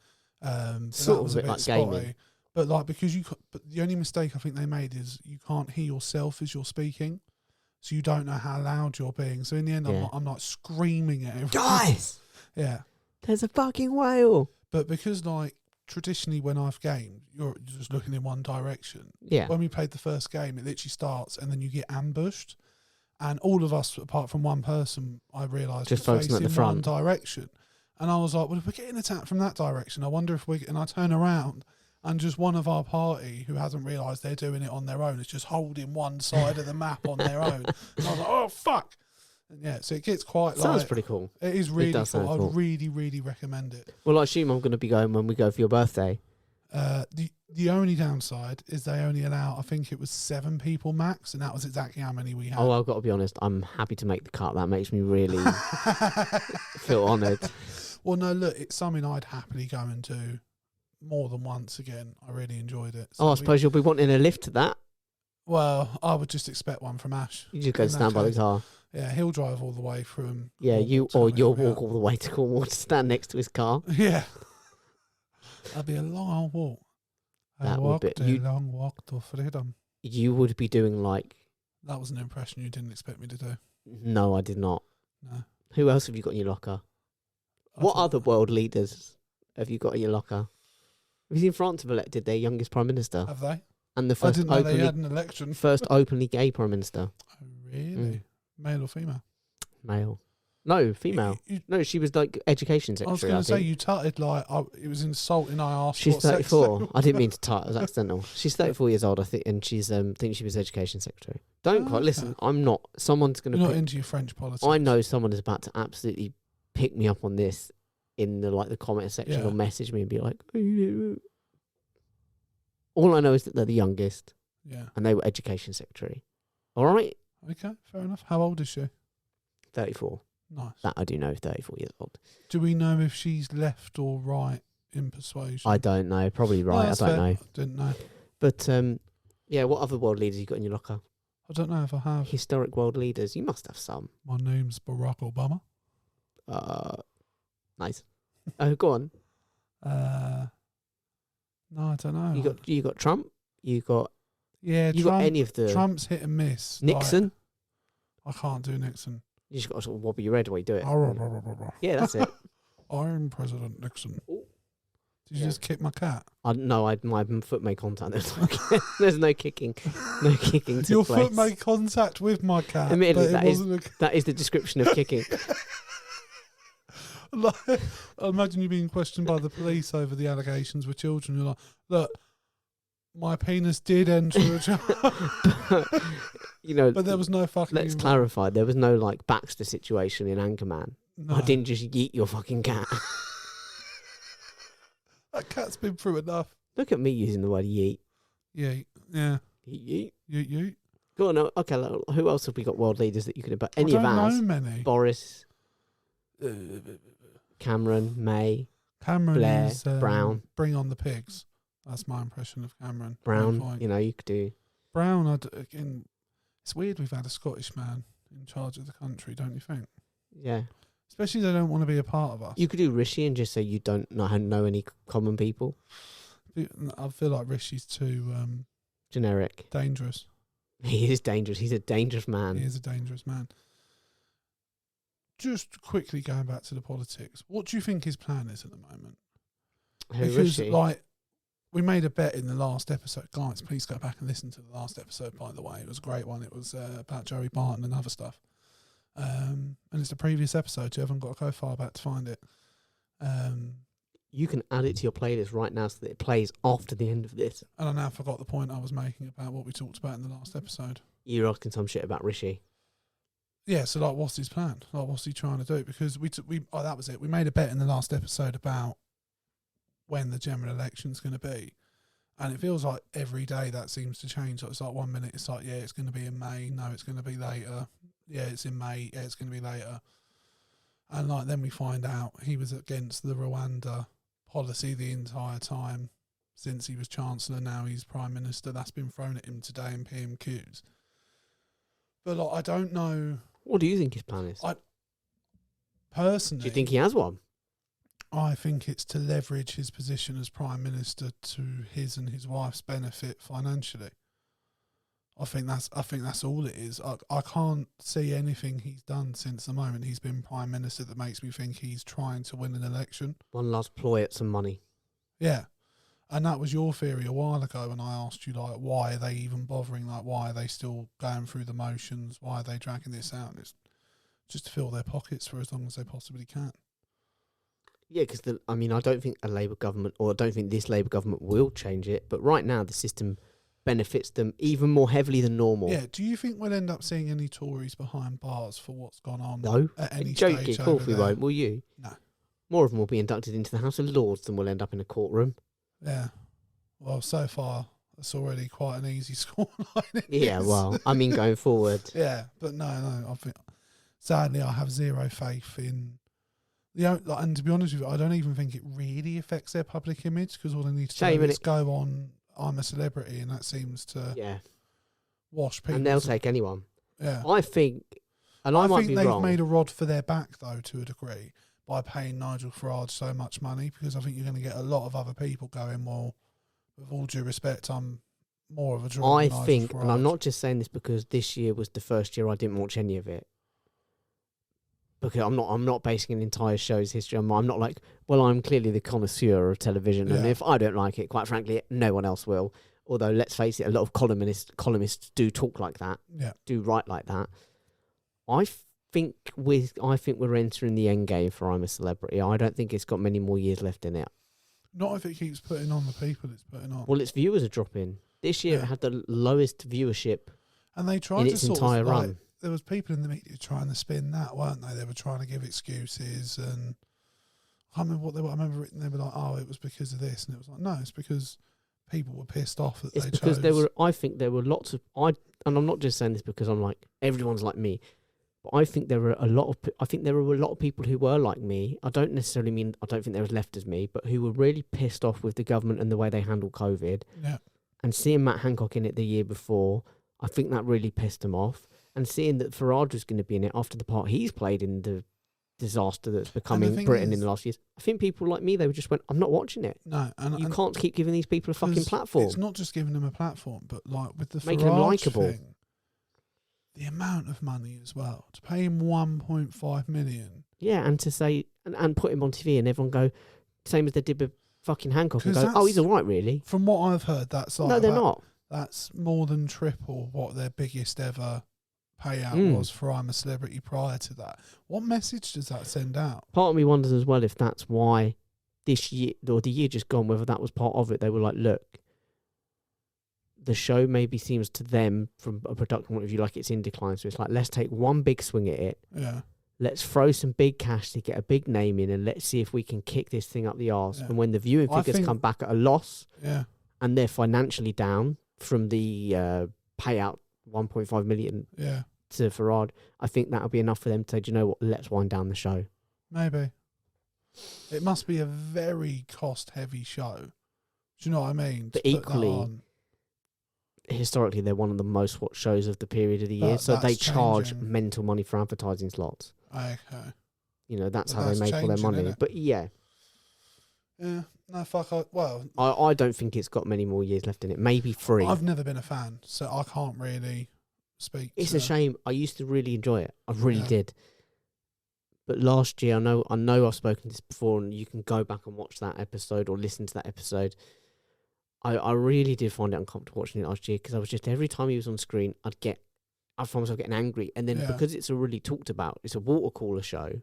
Sort of a bit like gaming. But because but the only mistake I think they made is you can't hear yourself as you're speaking. So you don't know how loud you're being. So in the end, I'm screaming at everyone. Guys! Yeah. There's a fucking whale. But because traditionally when I've gamed, you're just looking in one direction. Yeah. When we played the first game, it literally starts and then you get ambushed. And all of us, apart from one person, I realised, just focusing at the front one direction. And I was like, well, if we're getting attacked from that direction, I wonder if and I turn around and just one of our party who hasn't realised they're doing it on their own is just holding one side of the map on their own. And I was like, oh, fuck. And yeah, so it gets quite sounds pretty cool. It is really cool. Cool. I'd really, really recommend it. Well, I assume I'm going to be going when we go for your birthday. The only downside is they only allow, I think it was 7 people max, and that was exactly how many we had. Oh, I've got to be honest, I'm happy to make the cut. That makes me really feel honoured. Well, no, look, it's something I'd happily go and do more than once again. I really enjoyed it. So I suppose you'll be wanting a lift to that. Well, I would just expect one from Ash. You just go stand by the car. Yeah, he'll drive all the way from... Yeah, you'll walk all the way to Cornwall to stand next to his car. Yeah. That'd be a long walk. That would be a long walk to freedom. You would be doing That was an impression you didn't expect me to do. No, I did not. No. Who else have you got in your locker? What other world leaders have you got in your locker? Have you seen France have elected their youngest prime minister? Have they? And the first I didn't know they had an election. First openly gay prime minister. Oh, really? Male or female? Male. No, female. No, she was education secretary. I was going to say, you tutted it was insulting. I asked. She's 34. I didn't mean to tut. It was accidental. She's 34 years old, I think, and she's think she was education secretary. Don't quite listen. I'm not. Someone's going to. You're not into your French politics. I know someone is about to absolutely pick me up on this in the comment section or message me and be like, all I know is that they're the youngest. Yeah. And they were education secretary. All right. Okay, fair enough. How old is she? 34. Nice. That I do know, 34 years old. Do we know if she's left or right in persuasion? I don't know. Probably right. I don't know. I didn't know. But, what other world leaders you got in your locker? I don't know if I have. Historic world leaders. You must have some. My name's Barack Obama. Nice. Oh, go on. No, I don't know. You got Trump. You got Trump, got any of the Trump's hit and miss. Nixon. I can't do Nixon. You just got to sort of wobble your head while you do it. Yeah, Yeah, that's it. I'm President Nixon. Ooh. Did you just kick my cat? No, my foot made contact. There's no kicking. No kicking. Your foot made contact with my cat. Admittedly, that is the description of kicking. I imagine you being questioned by the police over the allegations with children. You're like, look, My penis did enter a jar. You know, But there was no fucking... let's clarify. There was no like Baxter situation in Anchorman. No. I didn't just yeet your fucking cat. That cat's been through enough. Look at me using the word yeet. Yeah, yeah. Yeet. You. Go on. Okay, who else have we got world leaders that you could have? Any I don't of ours? know many. Boris, Cameron, May, Cameron Blair, is Brown. Bring on the pigs. That's my impression of Cameron. Brown. You know, you could do. Brown. Again, it's weird we've had a Scottish man in charge of the country, don't you think? Yeah. Especially they don't want to be a part of us. You could do Rishi and just say you don't know any common people. I feel like Rishi's too Generic. dangerous. He is dangerous. He's a dangerous man. He is a dangerous man. Just quickly going back to the politics, what do you think his plan is at the moment? Who, Because, Rishi? like, we made a bet in the last episode. Guys, please go back and listen to the last episode, by the way. It was a great one. It was about Joey Barton and other stuff. And it's the previous episode. You haven't got to go far back to find it. You can add it to your playlist right now so that it plays after the end of this. And I now forgot the point I was making about what we talked about in the last episode. You're asking some shit about Rishi. Yeah, so like, what's his plan? Like, what's he trying to do? Because that was it. We made a bet in the last episode about when the general election's going to be, and it feels like every day that seems to change. It's like 1 minute it's like, yeah, it's going to be in May. No, it's going to be later. Yeah, it's in May. Yeah, it's going to be later. And like then we find out he was against the Rwanda policy the entire time since he was Chancellor. Now he's Prime Minister. That's been thrown at him today in PMQs. But like, I don't know. What do you think his plan is? Personally, Do you think he has one? I think it's to leverage his position as Prime Minister to his and his wife's benefit financially. I think that's all it is. I can't see anything he's done since the moment he's been Prime Minister that makes me think he's trying to win an election. One last ploy at some money. Yeah. And that was your theory a while ago when I asked you, like, why are they even bothering? Like, why are they still going through the motions? Why are they dragging this out? It's just to fill their pockets for as long as they possibly can. Yeah, because I don't think a Labour government, or I don't think this Labour government will change it. But right now, the system benefits them even more heavily than normal. Yeah. Do you think we'll end up seeing any Tories behind bars for what's gone on? No. At any Joking, stage of course over we there? won't. Will you? No. More of them will be inducted into the House of Lords than will end up in a courtroom. Yeah. Well, so far, it's already quite an easy scoreline. Yeah, well, I mean, going forward. Yeah, but no. I think, sadly, I have zero faith in. And to be honest with you, I don't even think it really affects their public image because all they need to do is go on I'm a Celebrity, and that seems to wash people. And they'll take anyone. Yeah. I think, and I might be they've wrong. made a rod for their back, though, to a degree, by paying Nigel Farage so much money, because I think you're going to get a lot of other people going, well, with all due respect, I'm more of a draw. I think, and I'm not just saying this because this year was the first year I didn't watch any of it. Because I'm not basing an entire show's history on. I'm not like, well, I'm clearly the connoisseur of television, and if I don't like it, quite frankly, no one else will. Although, let's face it, a lot of columnists do talk like that, do write like that. I think we're entering the end game for I'm a Celebrity. I don't think it's got many more years left in it. Not if it keeps putting on the people it's putting on. Well, its viewers are dropping. This year it had the lowest viewership and they tried in to its entire run. Like, there was people in the media trying to spin that, weren't they? They were trying to give excuses, and I remember what they were. I remember they were like, "Oh, it was because of this," and it was like, "No, it's because people were pissed off that it's they because chose." I think there were lots of and I'm not just saying this because I'm like everyone's like me, but I think there were a lot of people who were like me. I don't necessarily mean I don't think they were as left as me, but who were really pissed off with the government and the way they handled COVID. Yeah. And seeing Matt Hancock in it the year before, I think that really pissed them off. And seeing that Farage was going to be in it after the part he's played in the disaster that's becoming Britain in the last years, I think people like me, they just went, I'm not watching it. No. And you can't keep giving these people a fucking platform. It's not just giving them a platform, but like with the making them Farage likeable. thing, the amount of money as well. To pay him 1.5 million. Yeah, and to say, and put him on TV and everyone go, same as they did with fucking Hancock, and go, oh, he's all right, really. From what I've heard, that's like... No, they're not. That's more than triple what their biggest ever payout was for I'm a Celebrity prior to that. What message does that send out? Part of me wonders as well if that's why this year, or the year just gone, whether that was part of it. They were like, look, the show maybe seems to them, from a production point of view, like it's in decline. So it's like, let's take one big swing at it. Yeah. Let's throw some big cash to get a big name in, and let's see if we can kick this thing up the arse. Yeah. And when the viewing figures come back at a loss, and they're financially down from the payout 1.5 million to Farad, I think that'll be enough for them to say, do you know what, let's wind down the show. Maybe. It must be a very cost-heavy show. Do you know what I mean? But equally, historically, they're one of the most watched shows of the period of the year, so they charge mental money for advertising slots. Okay. You know, that's how they make all their money. But yeah. Yeah. No, fuck. Well, I don't think it's got many more years left in it. Maybe 3. I've never been a fan, so I can't really speak. It's a shame. I used to really enjoy it. I really did. But last year, I know I've spoken to this before, and you can go back and watch that episode or listen to that episode. I really did find it uncomfortable watching it last year, because I was just, every time he was on screen, I found myself getting angry. And then because it's a really talked about, it's a water cooler show,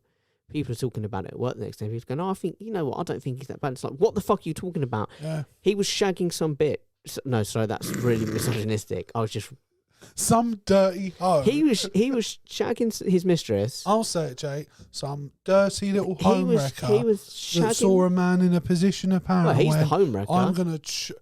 people are talking about it at work the next day. People going, oh, I think, you know what, I don't think he's that bad. It's like, what the fuck are you talking about? Yeah. He was shagging some bit. No, sorry, that's really misogynistic. I was just... Some dirty hoe. He was shagging his mistress. I'll say it, Jake. Some dirty little home wrecker. He was shagging... that saw a man in a position of power. Well, he's the home wrecker. I'm going to...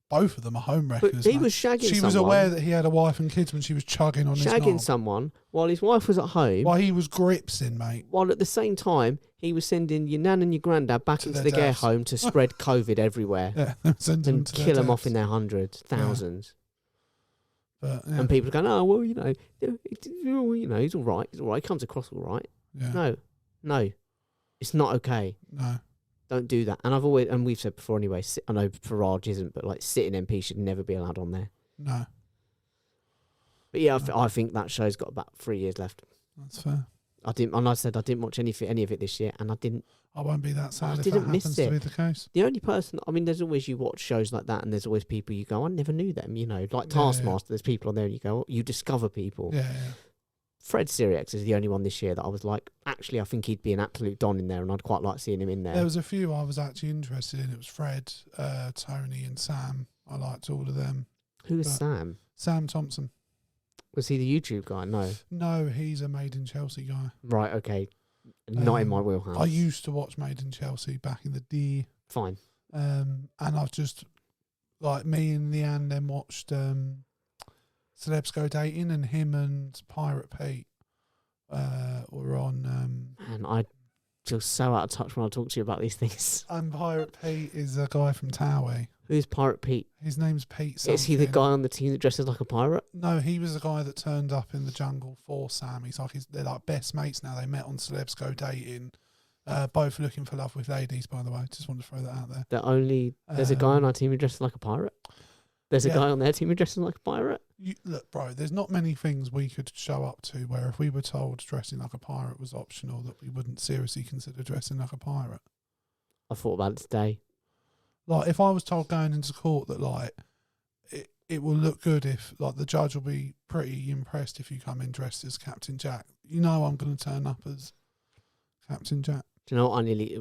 both of them are home wreckers. But he was shagging someone. She was aware that he had a wife and kids when she was chugging on his knob. Shagging someone while his wife was at home. While he was gripsing, mate. While at the same time, he was sending your nan and your granddad back into the care home to spread COVID everywhere. Yeah, and kill them off in their hundreds, thousands. But, and people are going, oh, well, you know, he's all right. He's all right. He comes across all right. Yeah. No. It's not okay. No. Don't do that. And I've always, and we've said before anyway, I know Farage isn't, but like sitting MP should never be allowed on there. No. But yeah, I think that show's got about 3 years left. That's fair. I didn't watch any of it this year, and I didn't. I won't be that sad if that happens to be the case. The only person, I mean, there's always, you watch shows like that, and there's always people you go, I never knew them, you know, like Taskmaster. There's people on there, and you go, you discover people. Yeah. Fred Sirius is the only one this year that I was like, actually, I think he'd be an absolute don in there, and I'd quite like seeing him in there. There was a few I was actually interested in. It was Fred, Tony, and Sam. I liked all of them. Who was Sam? Sam Thompson. Was he the YouTube guy? No, he's a Made in Chelsea guy. Right, okay. Not in my wheelhouse. I used to watch Made in Chelsea back in the day. Fine. And I've just, like, me and Leanne then watched Celebs Go Dating, and him and Pirate Pete were on... and I feel so out of touch when I talk to you about these things. And Pirate Pete is a guy from Towie. Who's Pirate Pete? His name's Pete something. Is he the guy on the team that dresses like a pirate? No, he was the guy that turned up in the jungle for Sam. They're like best mates now. They met on Celebs Go Dating. Both looking for love with ladies, by the way. Just want to throw that out there. There's a guy on our team who dresses like a pirate? There's a guy on their team who dresses like a pirate? Look, bro, there's not many things we could show up to where if we were told dressing like a pirate was optional, that we wouldn't seriously consider dressing like a pirate. I thought about it today. Like, if I was told going into court that, like, it will look good if, like, the judge will be pretty impressed if you come in dressed as Captain Jack, you know I'm going to turn up as Captain Jack. Do you know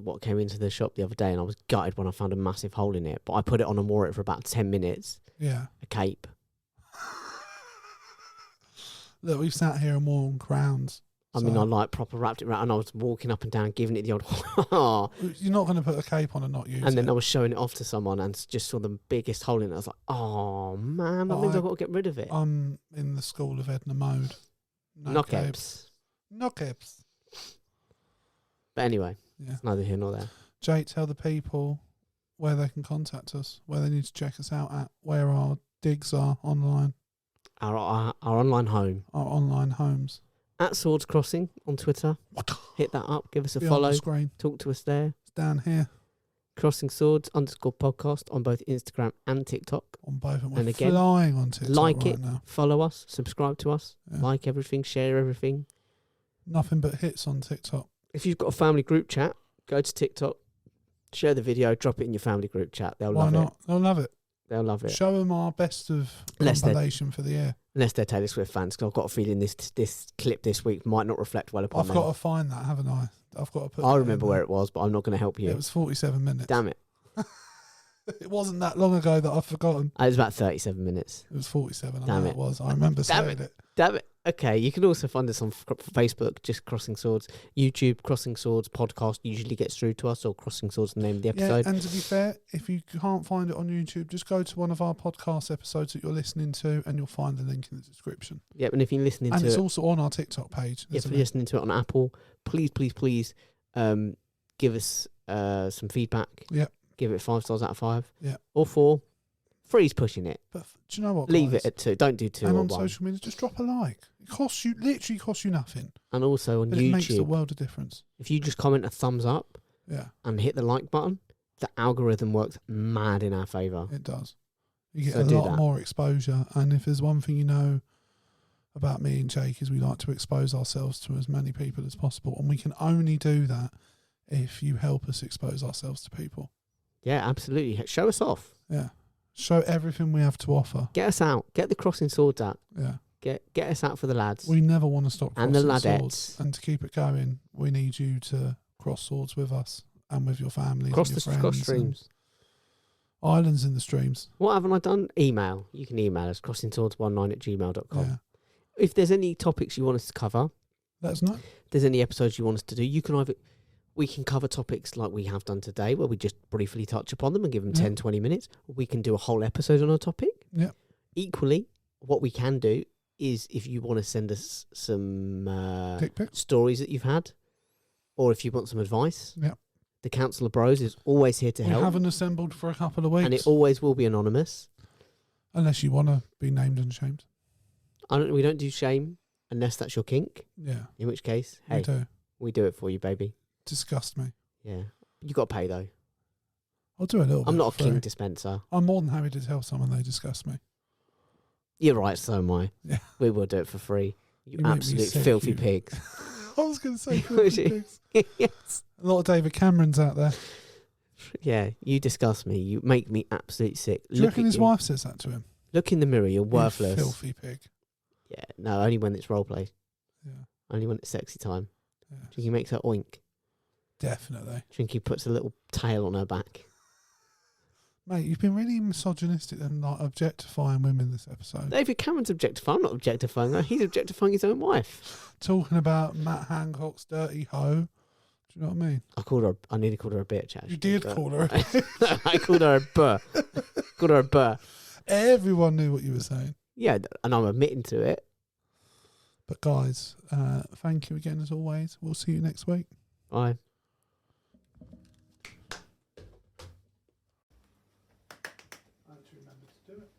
what came into the shop the other day, and I was gutted when I found a massive hole in it, but I put it on and wore it for about 10 minutes. Yeah. A cape. Look, we've sat here and worn crowns. I mean, I like proper wrapped it around, and I was walking up and down, giving it the old. You're not going to put a cape on and not use it. And then I was showing it off to someone and just saw the biggest hole in it. I was like, oh man, that means I've got to get rid of it. I'm in the school of Edna Mode. No capes. No capes. But anyway, it's neither here nor there. Jake, tell the people where they can contact us, where they need to check us out at, where our digs are online. Our online home. Our online homes. At Swords Crossing on Twitter. Hit that up. Give us a follow. follow. Screen. Talk to us there. It's down here. CrossingSwords_podcast on both Instagram and TikTok. On both. And again, flying on TikTok like right it, now. Follow us, subscribe to us, like everything, share everything. Nothing but hits on TikTok. If you've got a family group chat, go to TikTok, share the video, drop it in your family group chat. They'll love it. Why not? They'll love it. They'll love it. Show them our best of compilation for the year. Unless they're Taylor Swift fans, because I've got a feeling this clip this week might not reflect well upon them. I've got to find that, haven't I? I've got to put. I remember where it was, but I'm not going to help you. It was 47 minutes. Damn it. It wasn't that long ago that I've forgotten. It was about 37 minutes. It was 47. I Damn know it. it was. I remember Damn saying it. Damn it. Okay, you can also find us on Facebook, just Crossing Swords. YouTube, Crossing Swords podcast usually gets through to us, or Crossing Swords, the name of the episode. Yeah, and to be fair, if you can't find it on YouTube, just go to one of our podcast episodes that you're listening to, and you'll find the link in the description. Yep, and if you're listening And to it's it, also on our TikTok page. if you're listening to it on Apple, please give us some feedback. Yep. Give it 5 stars out of 5. Yep. Or 4. 3's pushing it. But do you know what? Leave guys? it at 2. Don't do 2 And or on 1. social media, just drop a like. It literally costs you nothing. And also on But it makes a YouTube, world of difference. if you just comment a thumbs up Yeah, and hit the like button, the algorithm works mad in our favour. it does. You get So a do lot that. more exposure. And if there's one thing you know about me and Jake, is we like to expose ourselves to as many people as possible. And we can only do that if you help us expose ourselves to people. Yeah, absolutely. Show us off. Yeah. Show everything we have to offer. Get us out. Get the Crossing Swords out. Yeah. Get us out for the lads. We never want to stop And the crossing ladettes. swords. And to keep it going, we need you to cross swords with us and with your families. Cross and the your cross friends streams. and islands in the streams. What haven't I done? Email. You can email us, crossingswords19@gmail.com. Yeah. If there's any topics you want us to cover, Let us know. if there's any episodes you want us to do, we can cover topics like we have done today, where we just briefly touch upon them and give them Yeah. 10, 20 minutes. We can do a whole episode on a topic. Yeah. Equally, what we can do is, if you want to send us some Dick pics. stories that you've had, or if you want some advice, Yeah. the Council of Bros is always here to We help. haven't assembled for a couple of weeks. And it always will be anonymous. Unless you want to be named and shamed. We don't do shame unless that's your kink. Yeah. In which case, We hey, do. we do it for you, baby. Disgust me. Yeah, you got to pay though. I'll do a little bit. I'm not a for free. king dispenser. I'm more than happy to tell someone they disgust me. You're right, so am I. Yeah. We will do it for free. You You make me absolute sick, filthy you. pigs. I was going to say Was filthy you? pigs. Yes. A lot of David Camerons out there. Yeah, you disgust me. You make me absolutely sick. Do you reckon his wife says that to him? Look in the mirror. You're You worthless. filthy pig. Yeah, no, only when it's role play. Yeah. Only when it's sexy time. Yeah. Do you think he makes her oink? Definitely. Do you think he puts a little tail on her back? Mate, you've been really misogynistic and like objectifying women this episode. David Cameron's objectifying. I'm not objectifying her. He's objectifying his own wife. Talking about Matt Hancock's dirty hoe. Do you know what I mean? I nearly called her a bitch, actually. You did but- call her. I called her a burr. Called her a burr. Everyone knew what you were saying. Yeah, and I'm admitting to it. But guys, thank you again as always. We'll see you next week. Bye. And to remember to do it.